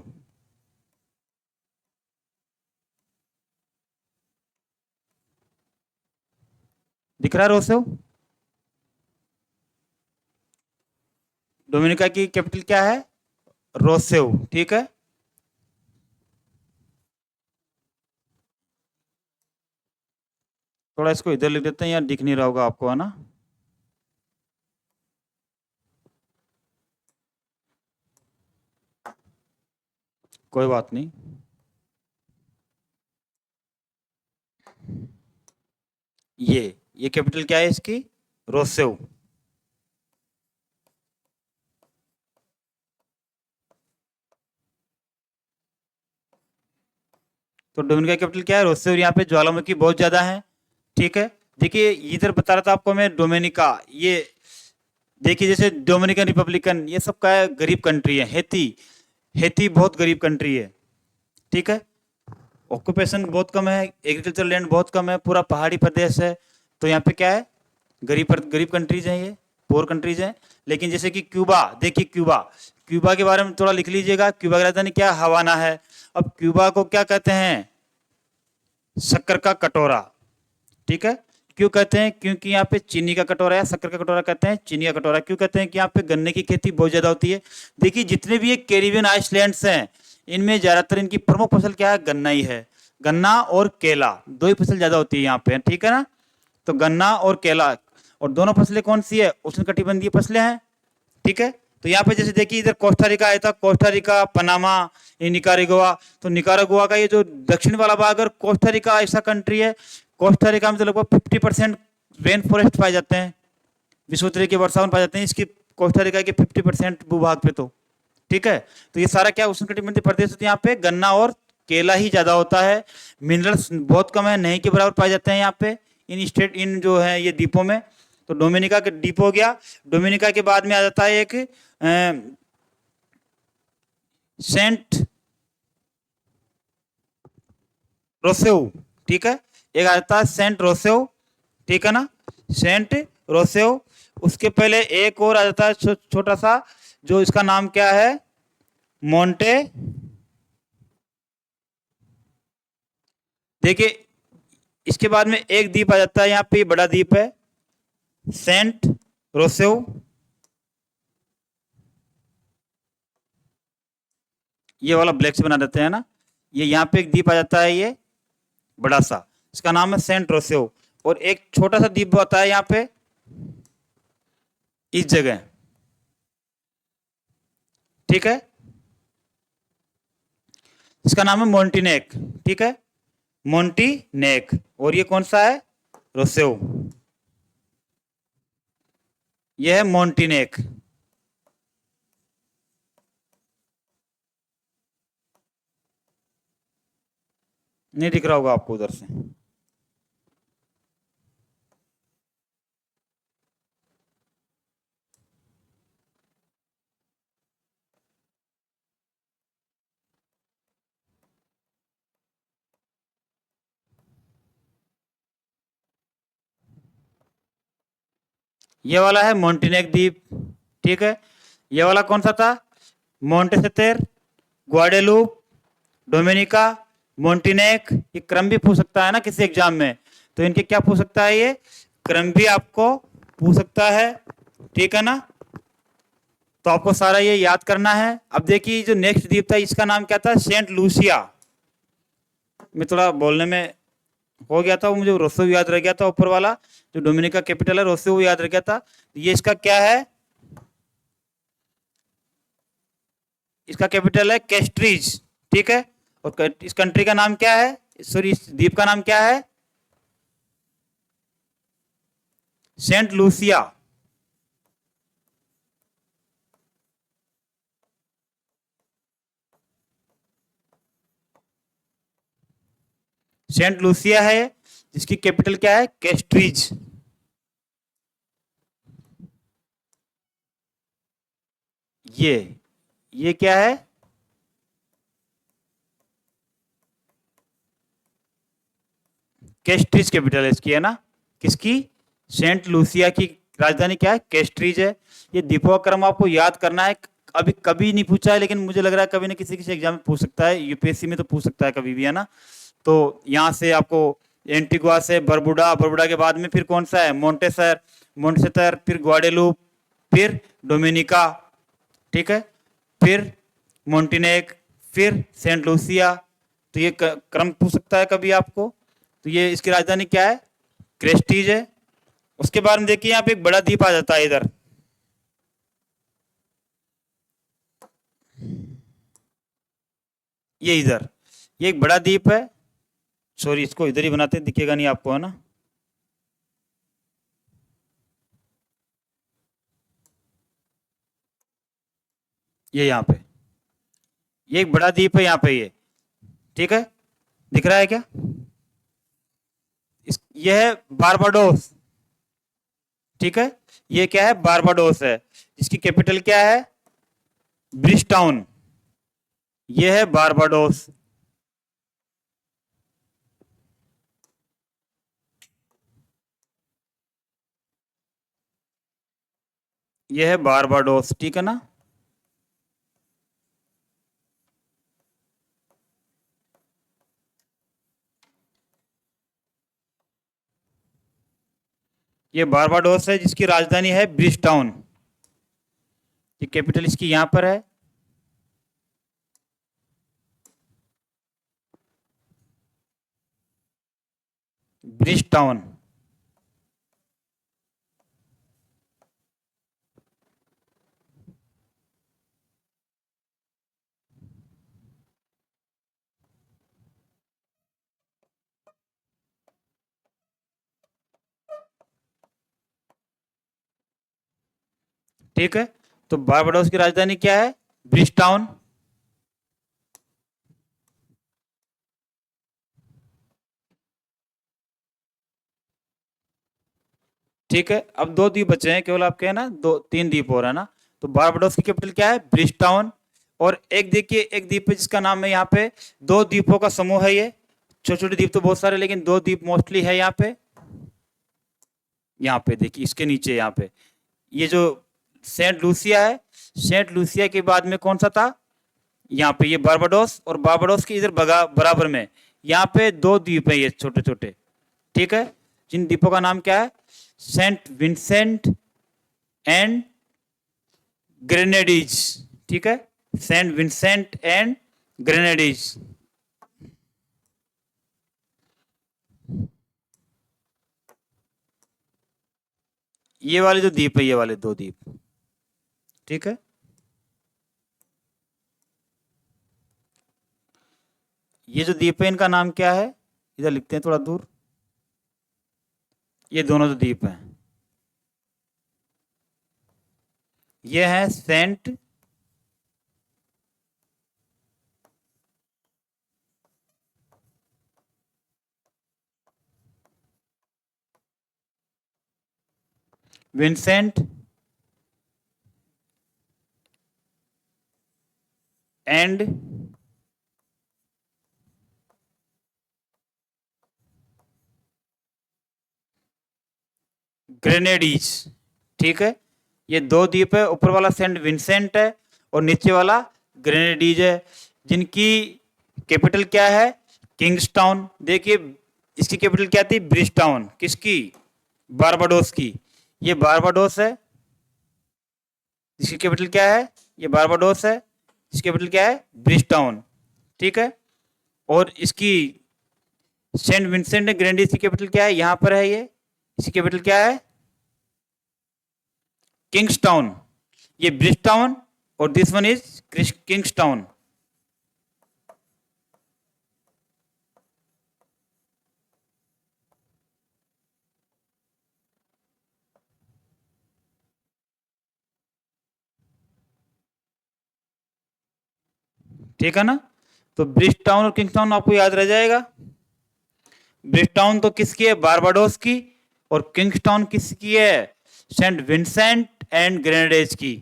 दिख रहा है रोसेउ? डोमिनिका की कैपिटल क्या है? रोसेउ, ठीक है। थोड़ा इसको इधर लिख देते हैं, यार दिख नहीं रहा होगा आपको, है ना। कोई बात नहीं। ये कैपिटल क्या है इसकी? रोसेउ। तो डोमिनिका कैपिटल क्या है? रोसेउ। यहाँ पे ज्वालामुखी बहुत ज्यादा है, ठीक है। देखिए इधर बता रहा था आपको मैं डोमिनिका, ये देखिए जैसे डोमिनिकन रिपब्लिकन, ये सब का गरीब कंट्री है। हेती, हेती बहुत गरीब कंट्री है, ठीक है। ऑक्यूपेशन बहुत कम है, एग्रीकल्चर लैंड बहुत कम है, पूरा पहाड़ी प्रदेश है। तो यहाँ पे क्या है? गरीब कंट्रीज हैं, ये पोर कंट्रीज हैं। लेकिन जैसे कि क्यूबा, देखिए क्यूबा, क्यूबा के बारे में थोड़ा लिख लीजिएगा। क्यूबा की राजधानी क्या? हवाना है। अब क्यूबा को क्या कहते हैं? शक्कर का कटोरा, ठीक है। क्यों कहते हैं? क्योंकि यहाँ पे चीनी का कटोरा या शक्कर का कटोरा कहते हैं, चीनी का कटोरा। क्यों कहते हैं? कि यहाँ पे गन्ने की खेती बहुत ज्यादा होती है। देखिए जितने भी ये कैरिबियन आइसलैंड्स हैं, इनमें ज्यादातर इनकी प्रमुख फसल क्या है? गन्ना ही है। गन्ना और केला, दो ही फसल ज्यादा होती है यहाँ पे, ठीक है ना। तो गन्ना और केला, और दोनों फसलें कौन सी है? उष्णकटिबंधीय फसलें हैं, ठीक है। तो यहाँ पे जैसे देखिए इधर कोस्टा रिका आया था, कोस्टा रिका, पनामा, ये निकारागुआ। तो निकारागुआ का ये जो दक्षिण वाला भाग, और कोस्टा रिका ऐसा कंट्री है, कोस्टा रिका में तो लगभग 50% रेन फॉरेस्ट पाए जाते हैं, विश्वोत्तरी के वर्षावन पाए जाते हैं इसकी कोस्टा रिका के 50% भूभाग पे। तो ठीक है। तो ये सारा क्या उष्णकटिबंधीय प्रदेश होते हैं, यहाँ पे गन्ना और केला ही ज्यादा होता है। मिनरल्स बहुत कम है, नहीं के बराबर पाए जाते हैं यहाँ पे इन स्टेट, इन जो है ये द्वीपों में। तो डोमिनिका का द्वीप हो गया। डोमिनिका के बाद में आ जाता है एक सेंट रोसेउ, ठीक है। एक आ जाता है सेंट रोसेउ, ठीक है ना, सेंट रोसेउ। उसके पहले एक और आ जाता है छोटा सा, जो इसका नाम क्या है? मोंटे। देखिए इसके बाद में एक द्वीप आ जाता है यहाँ पे, बड़ा द्वीप है, सेंट रोसेउ। ये वाला ब्लैक से बना देते हैं ना। ये यहाँ पे एक द्वीप आ जाता है, ये बड़ा सा, इसका नाम है सेंट रोसेउ। और एक छोटा सा द्वीप आता है यहाँ पे इस जगह, ठीक है, इसका नाम है मोन्टीनेक, ठीक है, मोन्टीनेक। और ये कौन सा है? रोसेउ। ये है मोन्टीनेक। नहीं दिख रहा होगा आपको उधर से। ये वाला है मोन्टीनेक द्वीप, ठीक है। ये वाला कौन सा था? मोंटेसेतेर, ग्वाडेलूप, डोमिनिका, मोन्टीनेक। ये क्रम भी पूछ सकता है ना किसी एग्जाम में, तो इनके क्या पूछ सकता है? ये क्रम भी आपको पूछ सकता है, ठीक है ना। तो आपको सारा ये याद करना है। अब देखिए जो नेक्स्ट द्वीप था, इसका नाम क्या था? Saint Lucia. मैं थोड़ा बोलने में हो गया था, वो मुझे रोसेउ याद रह गया था, ऊपर वाला जो डोमिनिका कैपिटल है रोसेउ याद रह गया था। ये इसका क्या है? इसका कैपिटल है कैस्ट्रीज, ठीक है। और इस कंट्री का नाम क्या है? सॉरी, इस द्वीप का नाम क्या है? Saint Lucia. सेंट लूसिया है, जिसकी कैपिटल क्या है? कैस्ट्रीज। ये क्या है? कैस्ट्रीज कैपिटल है इसकी, है ना। किसकी? सेंट लूसिया की राजधानी क्या है? कैस्ट्रीज है। ये द्वीपों का क्रम आपको याद करना है। अभी कभी नहीं पूछा है, लेकिन मुझे लग रहा है कभी ना किसी किसी एग्जाम में पूछ सकता है, यूपीएससी में तो पूछ सकता है कभी भी, है ना। तो यहाँ से आपको एंटीगुआ से बरबुडा, बरबुडा के बाद में फिर कौन सा है? मोंटेसर, मोंटेसर, फिर ग्वाडेलूप, फिर डोमिनिका, ठीक है, फिर मोन्टीनेक, फिर सेंट लूसिया। तो ये क्रम पूछ सकता है कभी आपको। तो ये इसकी राजधानी क्या है? क्रेस्टीज है। उसके बाद में देखिए यहाँ पे एक बड़ा द्वीप आ जाता है इधर, ये इधर, ये एक बड़ा द्वीप है। सॉरी, इसको इधर ही बनाते हैं, दिखेगा नहीं आपको, है ना। ये यहाँ पे, ये एक बड़ा द्वीप है यहाँ पे, ये, ठीक है, दिख रहा है क्या? ये है बारबाडोस, ठीक है। ये क्या है? बारबाडोस है, जिसकी कैपिटल क्या है? ब्रिजटाउन। ये है बारबाडोस। ये है बारबाडोस, ठीक है ना। ये बारबाडोस है जिसकी राजधानी है ब्रिजटाउन। ये कैपिटल इसकी यहां पर है। ब्रिजटाउन। ठीक है, तो बारबाडोस की राजधानी क्या है? ब्रिजटाउन। ठीक है, अब दो द्वीप बचे हैं केवल आपके, है ना, दो तीन द्वीप और है ना। तो बारबाडोस की कैपिटल क्या है? ब्रिजटाउन। और एक देखिए, एक द्वीप है जिसका नाम है यहाँ पे, दो द्वीपों का समूह है ये। छोटे छोटे द्वीप तो बहुत सारे, लेकिन दो द्वीप मोस्टली है यहाँ पे। यहाँ पे देखिए, इसके नीचे यहाँ पे ये जो सेंट लूसिया है, सेंट लूसिया के बाद में कौन सा था? यहाँ पे ये बारबाडोस, और बारबाडोस के इधर बराबर में यहाँ पे दो द्वीप है ये छोटे छोटे। ठीक है, जिन द्वीपों का नाम क्या है? Saint Vincent and Grenadines. ठीक है, सेंट विंसेंट एंड ग्रेनेडीज। ये वाले जो द्वीप है, ये वाले दो द्वीप। ठीक है, ये जो द्वीप है इनका नाम क्या है? इधर लिखते हैं थोड़ा दूर। ये दोनों जो द्वीप हैं, ये है सेंट विंसेंट एंड ग्रेनेडीज। ठीक है, ये दो द्वीप है, ऊपर वाला सेंट विंसेंट है और नीचे वाला ग्रेनेडीज है, जिनकी कैपिटल क्या है? किंग्सटाउन। देखिए, इसकी कैपिटल क्या थी? ब्रिजटाउन। किसकी? बारबाडोस की। ये बारबाडोस है, इसकी कैपिटल क्या है? ये बारबाडोस है, इसकी कैपिटल क्या है? ब्रिजटाउन। ठीक है, और इसकी सेंट विंसेंट एंड ग्रेनेडीज की कैपिटल क्या है? यहां पर है ये, इसकी कैपिटल क्या है? किंग्सटाउन। ये ब्रिजटाउन और दिस वन इज किंग्सटाउन। ठीक है ना, तो ब्रिजटाउन और किंग्सटाउन आपको याद रह जाएगा। ब्रिजटाउन तो किसकी है? बारबाडोस की। और किंग्सटाउन किसकी है? सेंट विंसेंट एंड ग्रेनेडीज की।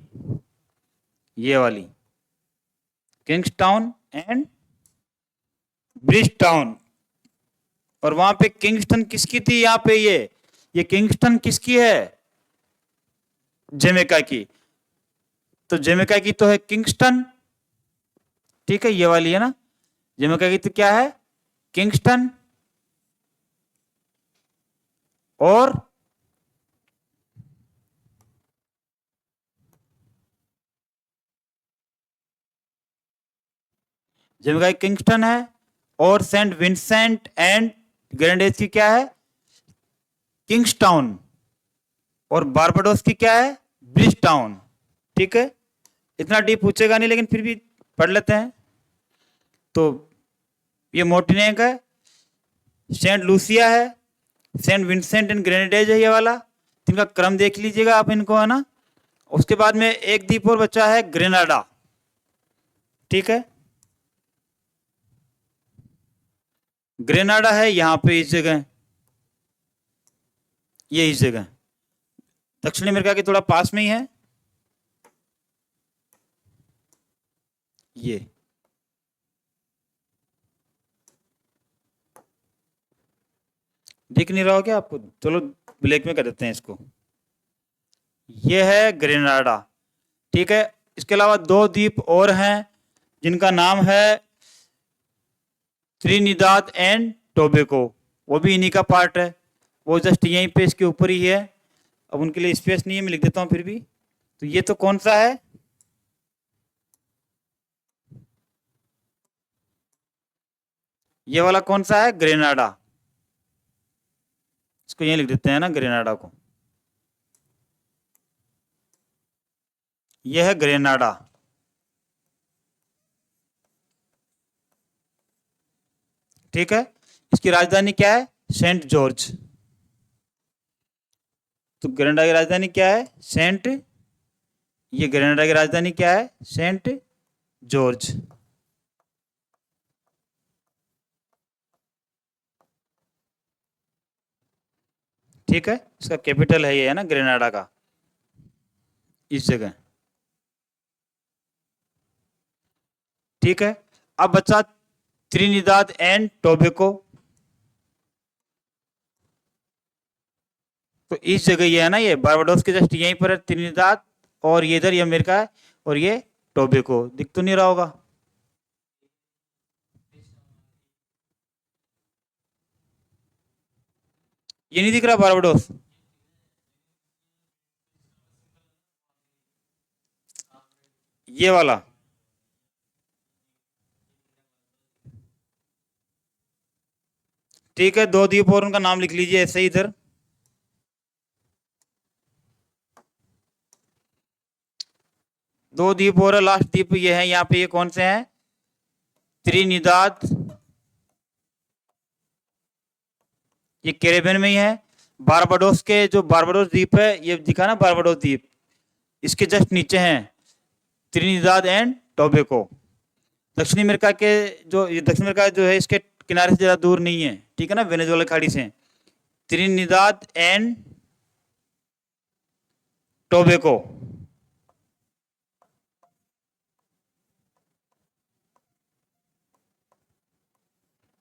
ये वाली किंग्सटाउन एंड ब्रिजटाउन। और वहां पे किंगस्टन किसकी थी? यहाँ पे ये किंगस्टन किसकी है? जमैका की। तो जमैका की तो है किंगस्टन। ठीक है, ये वाली है ना, जमैका की तो क्या है? किंगस्टन। और जमैका की किंगस्टन है, और सेंट विंसेंट एंड ग्रेनेडीज की क्या है? किंग्सटाउन। और बारबाडोस की क्या है? ब्रिजटाउन। ठीक है, इतना डीप पूछेगा नहीं, लेकिन फिर भी पढ़ लेते हैं। तो ये मोर्टिनेक है, सेंट लूसिया है, सेंट विंसेंट एंड ग्रेनेडीज है ये वाला। इनका क्रम देख लीजिएगा आप इनको, है ना। उसके बाद में एक द्वीप और बचा है, ग्रेनाडा। ठीक है, ग्रेनाडा है यहां पे, इस जगह, ये इस जगह दक्षिण अमेरिका के थोड़ा पास में ही है ये। दिख नहीं रहा हो क्या आपको? चलो ब्लैक में कर देते हैं इसको। ये है ग्रेनाडा। ठीक है, इसके अलावा दो द्वीप और हैं जिनका नाम है त्रिनिदाद एंड टोबैगो। वो भी इन्हीं का पार्ट है, वो जस्ट यहीं पे इसके ऊपर ही है। अब उनके लिए स्पेस नहीं है, मैं लिख देता हूँ फिर भी। तो ये तो कौन सा है, ये वाला कौन सा है, ग्रेनाडा। इसको यहीं लिख देते हैं ना, ग्रेनाडा को। यह है ग्रेनाडा। ठीक है, इसकी राजधानी क्या है, सेंट जॉर्ज। तो ग्रेनाडा की राजधानी क्या है, सेंट, ये ग्रेनाडा की राजधानी क्या है, सेंट जॉर्ज। ठीक है, इसका कैपिटल है ये, है ना, ग्रेनाडा का, इस जगह। ठीक है, अब बचा त्रिनिदाद एंड टोबैको। तो इस जगह ये है ना, ये बारबाडोस के जस्ट यहीं पर है त्रिनिदाद, और ये इधर ये अमेरिका है, और ये टोबैको। दिख तो नहीं रहा होगा, ये नहीं दिख रहा बारबाडोस। ये वाला, ठीक है, दो द्वीप और उनका नाम लिख लीजिए ऐसे ही इधर। दो द्वीप और लास्ट द्वीप ये है यहाँ पे, ये कौन से हैं, त्रिनिदाद, ये कैरेबियन में ही है। बारबाडोस के जो बारबाडोस द्वीप है, ये दिखा ना बारबाडोस द्वीप, इसके जस्ट नीचे हैं त्रिनिदाद एंड टोबैको। दक्षिण अमेरिका के जो, ये दक्षिण अमेरिका जो है इसके किनारे से ज्यादा दूर नहीं है, ठीक है ना, वेनेजुएला खाड़ी से। त्रिनिदाद एंड टोबैको,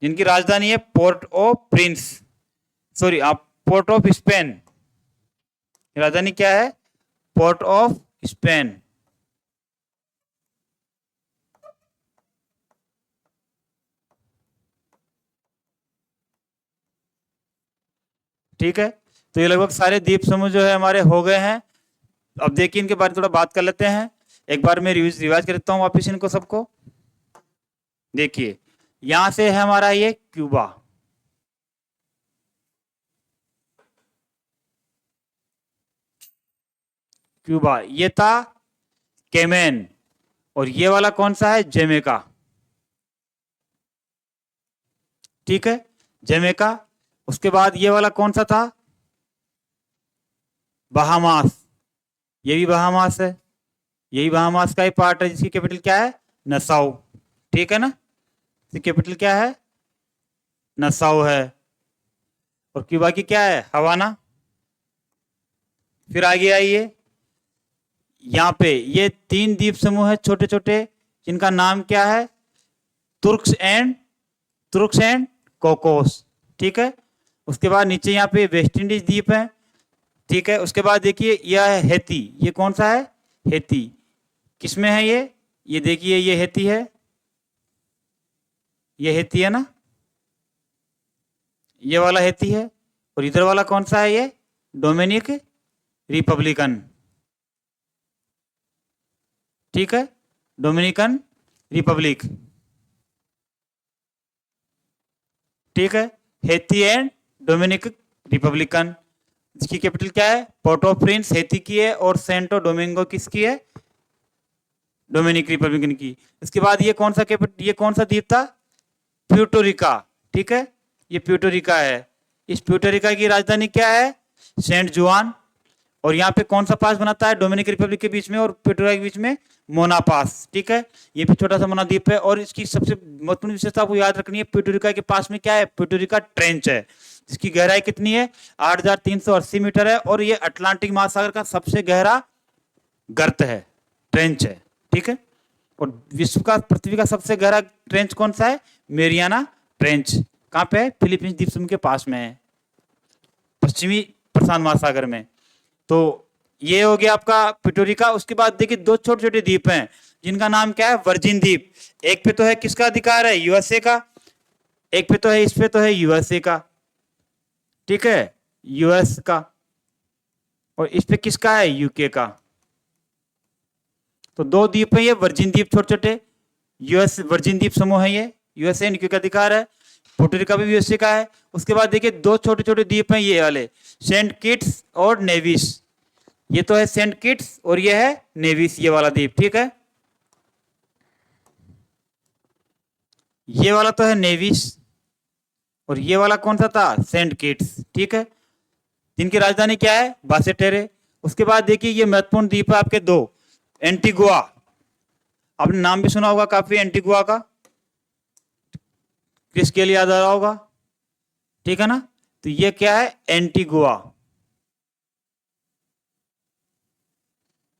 जिनकी राजधानी है पोर्ट ऑफ प्रिंस, सॉरी आप पोर्ट ऑफ स्पेन। राजधानी क्या है, पोर्ट ऑफ स्पेन। ठीक है, तो ये लगभग सारे द्वीप समूह जो है हमारे हो गए हैं। अब देखिए इनके बारे में थोड़ा बात कर लेते हैं। एक बार मैं रिवाइज कर देता हूँ वापिस इनको सबको। देखिए यहां से है हमारा ये क्यूबा, क्यूबा ये था केमेन, और ये वाला कौन सा है, जमैका। ठीक है, जमैका। उसके बाद ये वाला कौन सा था, बहामास, ये भी बहामास है, यही बहामास का ही पार्ट है, जिसकी कैपिटल क्या है, नसाउ। ठीक है ना, इसकी कैपिटल क्या है, नसाउ है। और क्यूबा की क्या है, हवाना। फिर आगे आइए, यहाँ पे ये तीन द्वीप समूह है छोटे छोटे, जिनका नाम क्या है, तुर्क्स एंड कोकोस। ठीक है, उसके बाद नीचे यहाँ पे वेस्ट इंडीज द्वीप है। ठीक है, उसके बाद देखिए यह है हेती, ये कौन सा है, हेती, किसमें है ये देखिए ये हेती है, ये हेती है ना, ये वाला हेती है। और इधर वाला कौन सा है, ये डोमिनिक रिपब्लिकन। ठीक है, डोमिनिकन रिपब्लिक। ठीक है, हेती एंड डोमिनिक रिपब्लिकन, जिसकी कैपिटल क्या है, पोर्ट ऑफ प्रिंस हेती की है, और सेंटो डोमिंगो किसकी है, डोमिनिक रिपब्लिकन की। इसके बाद ये कौन सा कैपिटल, ये कौन सा द्वीप था, प्यूर्टोरिका। ठीक है, ये प्यूर्टोरिका है। इस प्यूर्टोरिका की राजधानी क्या है, सेंट जुआन। और यहाँ पे कौन सा पास बनाता है, डोमिनिक रिपब्लिक के बीच में और प्यूर्टोरिका के बीच में मोना पास। ठीक है, ये भी छोटा सा मोना द्वीप है। और इसकी सबसे महत्वपूर्ण विशेषता आपको याद रखनी है, प्यूर्टोरिका के पास में क्या है, प्यूर्टोरिका ट्रेंच है, जिसकी गहराई कितनी है, 8,380 मीटर है। और ये अटलांटिक महासागर का सबसे गहरा गर्त है, ट्रेंच है। ठीक है, और विश्व का, पृथ्वी का सबसे गहरा ट्रेंच कौन सा है, मेरियाना ट्रेंच। कहाँ पे है, फिलीपींस द्वीप समूह के पास में है, पश्चिमी प्रशांत महासागर में। तो ये हो गया आपका प्यूर्टोरिका। उसके बाद देखिए दो छोटे छोटे द्वीप हैं, जिनका नाम क्या है, वर्जिन द्वीप। एक पे तो है किसका अधिकार है, यूएसए का, एक पे तो है, इस पे तो है यूएसए का। ठीक है, यूएस का। और इस पे किसका है, यूके का। तो दो द्वीप है ये, वर्जिन द्वीप छोटे छोटे, यूएस वर्जिन द्वीप समूह है ये, यूएसए एंड यूके का अधिकार है। पुर्टरिका भी यूएसए का है। उसके बाद देखिए दो छोटे छोटे द्वीप हैं ये वाले, सेंट किट्स और नेविस। ये तो है सेंट किट्स और ये है नेविस, ये वाला द्वीप, ठीक है। ये वाला तो है नेविस और ये वाला कौन सा था, सेंट किट्स, ठीक है। जिनकी राजधानी क्या है, बासेटेरे। उसके बाद देखिए ये महत्वपूर्ण द्वीप है आपके दो, एंटीगुआ, आपने नाम भी सुना होगा काफी एंटीगुआ का, किसके लिए याद आ रहा होगा, ठीक है ना। तो ये क्या है, एंटीगुआ,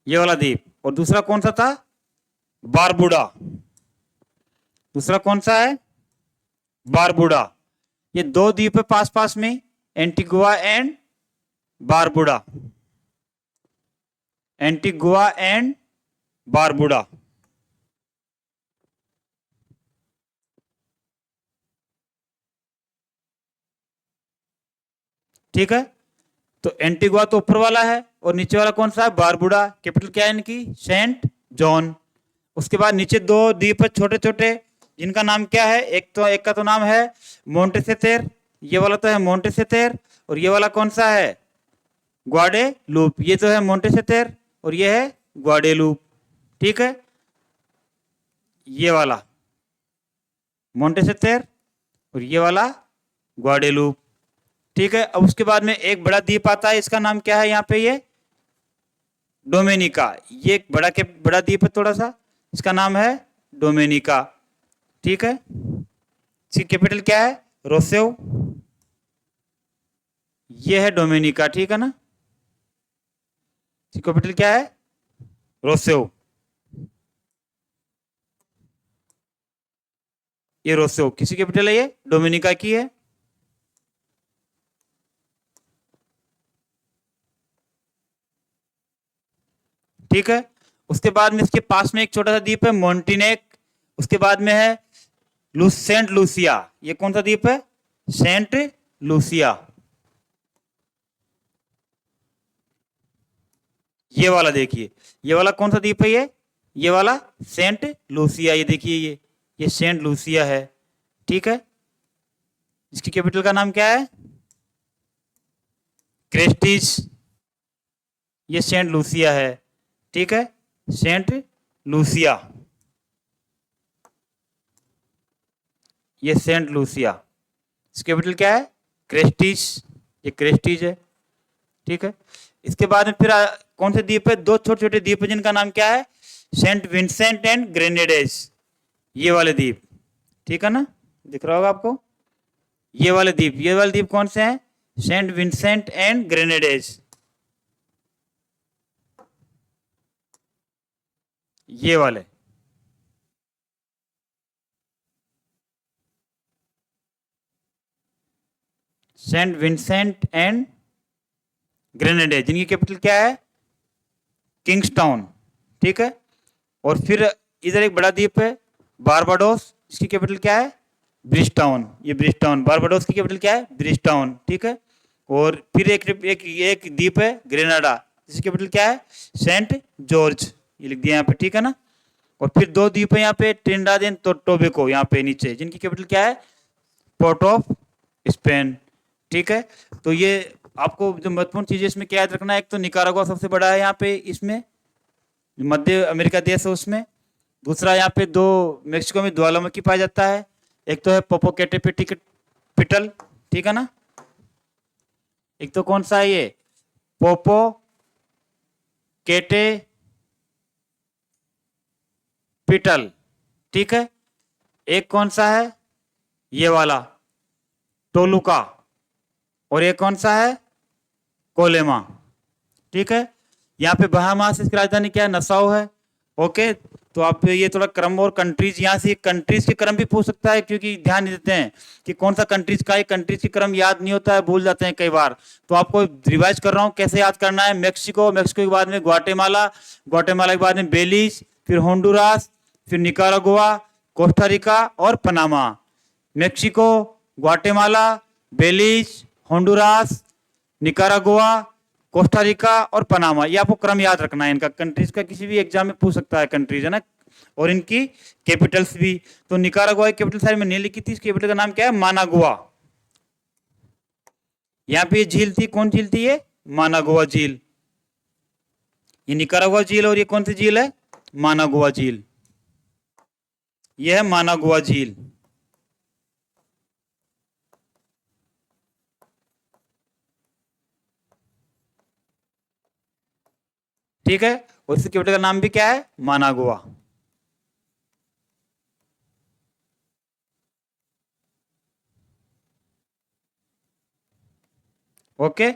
ये वाला द्वीप। और दूसरा कौन सा था, बारबुडा। दूसरा कौन सा है, बारबुडा। ये दो द्वीप है पास पास में, Antigua and Barbuda, Antigua and Barbuda. ठीक है। तो एंटीगुआ तो ऊपर वाला है और नीचे वाला कौन सा है, बारबुडा। कैपिटल क्या है इनकी, सेंट जॉन। उसके बाद नीचे दो द्वीप है छोटे छोटे, जिनका नाम क्या है, एक का तो नाम है मोंटेसेतेर, ये वाला तो है मोंटेसेतेर। और ये वाला कौन सा है, ग्वाडेलूप। ये तो है मोंटेसेतेर और ये है ग्वाडेलूप, ठीक है। ये वाला मोंटेसेतेर और ये वाला ग्वाडेलूप, ठीक है। अब उसके बाद में एक बड़ा द्वीप आता है, इसका नाम क्या है यहाँ पे, ये डोमिनिका। ये एक बड़ा द्वीप है थोड़ा सा, इसका नाम है डोमिनिका, ठीक है। इसकी कैपिटल क्या है, रोसेव। ये है डोमिनिका, ठीक है ना। इसकी कैपिटल क्या है, रोसेव। ये रोसेव किसी कैपिटल है, ये डोमिनिका की है। ठीक है। उसके बाद में इसके पास में एक छोटा सा द्वीप है मोन्टिनेक। उसके बाद में है सेंट लूसिया। ये कौन सा द्वीप है, सेंट लूसिया। ये वाला देखिए, ये वाला कौन सा द्वीप है, ये वाला सेंट लूसिया। ये देखिए ये सेंट लूसिया है, ठीक है। इसकी कैपिटल का नाम क्या है, क्रेस्टिस। ये सेंट लूसिया है, ठीक है, सेंट लूसिया। ये सेंट लूसिया, इसकी कैपिटल क्या है, क्रेस्टिस। ये क्रेस्टिस है, ठीक है। इसके बाद में फिर कौन से द्वीप है, दो छोटे छोटे द्वीप है जिनका नाम क्या है, सेंट विंसेंट एंड ग्रेनेडेज। ये वाले द्वीप, ठीक है ना, दिख रहा होगा आपको। ये वाले द्वीप कौन से हैं, सेंट विंसेंट एंड ग्रेनेडेज। ये वाले, सेंट विंसेंट एंड ग्रेनेडेज, जिनकी कैपिटल क्या है, किंग्सटाउन, ठीक है। और फिर इधर एक बड़ा द्वीप है बारबाडोस, इसकी कैपिटल क्या है, ब्रिजटाउन। ये ब्रिजटाउन, बारबाडोस की कैपिटल क्या है, ब्रिजटाउन, ठीक है। और फिर एक द्वीप है ग्रेनाडा, जिसकी कैपिटल क्या है, सेंट जॉर्ज। ये लिख दिया यहाँ पे, ठीक है ना। और फिर दो द्वीप है यहाँ पे, ट्रिनिडाद एंड टोबैगो, यहाँ पे नीचे, जिनकी कैपिटल क्या है, पोर्ट ऑफ स्पेन, ठीक है। तो ये आपको जो महत्वपूर्ण चीज है इसमें क्या याद रखना है, एक तो निकारागुआ सबसे बड़ा है यहाँ पे, इसमें मध्य अमेरिका देश है उसमें। दूसरा यहाँ पे दो मेक्सिको में ज्वालामुखी पाया जाता है, एक तो है पोपोकेटेपिटल, ठीक है ना। एक तो कौन सा है ये, पोपो केटे पिटल, ठीक है। एक कौन सा है, ये वाला टोलुका। और एक कौन सा है, कोलेमा, ठीक है। यहाँ पे बहामास, इसकी राजधानी क्या है, नसाउ है, ओके। तो आप ये थोड़ा क्रम और कंट्रीज, यहाँ से कंट्रीज के क्रम भी पूछ सकता है, क्योंकि ध्यान नहीं देते हैं कि कौन सा कंट्रीज का है, कंट्रीज के क्रम याद नहीं होता है, भूल जाते हैं कई बार। तो आपको रिवाइज कर रहा हूँ कैसे याद करना है। मेक्सिको के बाद में ग्वाटेमाला के बाद में बेलीज, फिर होंडुरास, फिर निकारागुआ, कोस्टारिका और Panama. Mexico, Guatemala, Belize, Honduras, Nicaragua, Costa Rica और पनामा, ये आपको क्रम याद रखना है इनका। कंट्रीज का किसी भी एग्जाम में पूछ सकता है कंट्रीज, है ना, और इनकी कैपिटल्स भी। तो निकारागुआ की कैपिटल सारी मैंने लिखी थी, इस कैपिटल का नाम क्या है, मानागुआ। यहाँ पे ये झील थी, कौन झील थी ये, मानागुआ झील। ये निकारागुआ झील और ये कौन सी झील है, मानागुआ झील। ये है मानागुआ झील। ठीक है, और इसके कैपिटल का नाम भी क्या है, मानागुआ। ओके,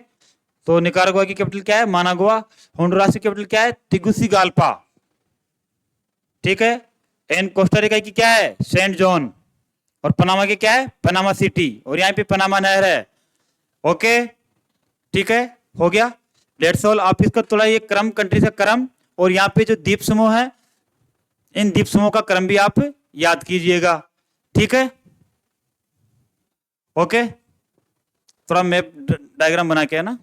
तो निकारागुआ की कैपिटल क्या है, मानागुआ। होंडुरास की कैपिटल क्या है, तिगुसिगाल्पा। ठीक है, एंड कोस्टारिका की क्या है, सेंट जॉन। और पनामा की क्या है, पनामा सिटी, और यहाँ पे पनामा नहर है। ओके, ठीक है, हो गया, डेट्स ऑल। आप इसका थोड़ा ये क्रम, कंट्री का क्रम, और यहाँ पे जो द्वीप समूह है, इन द्वीप समूह का क्रम भी आप याद कीजिएगा। ठीक है, ओके, थोड़ा मैप डायग्राम बना के, है ना।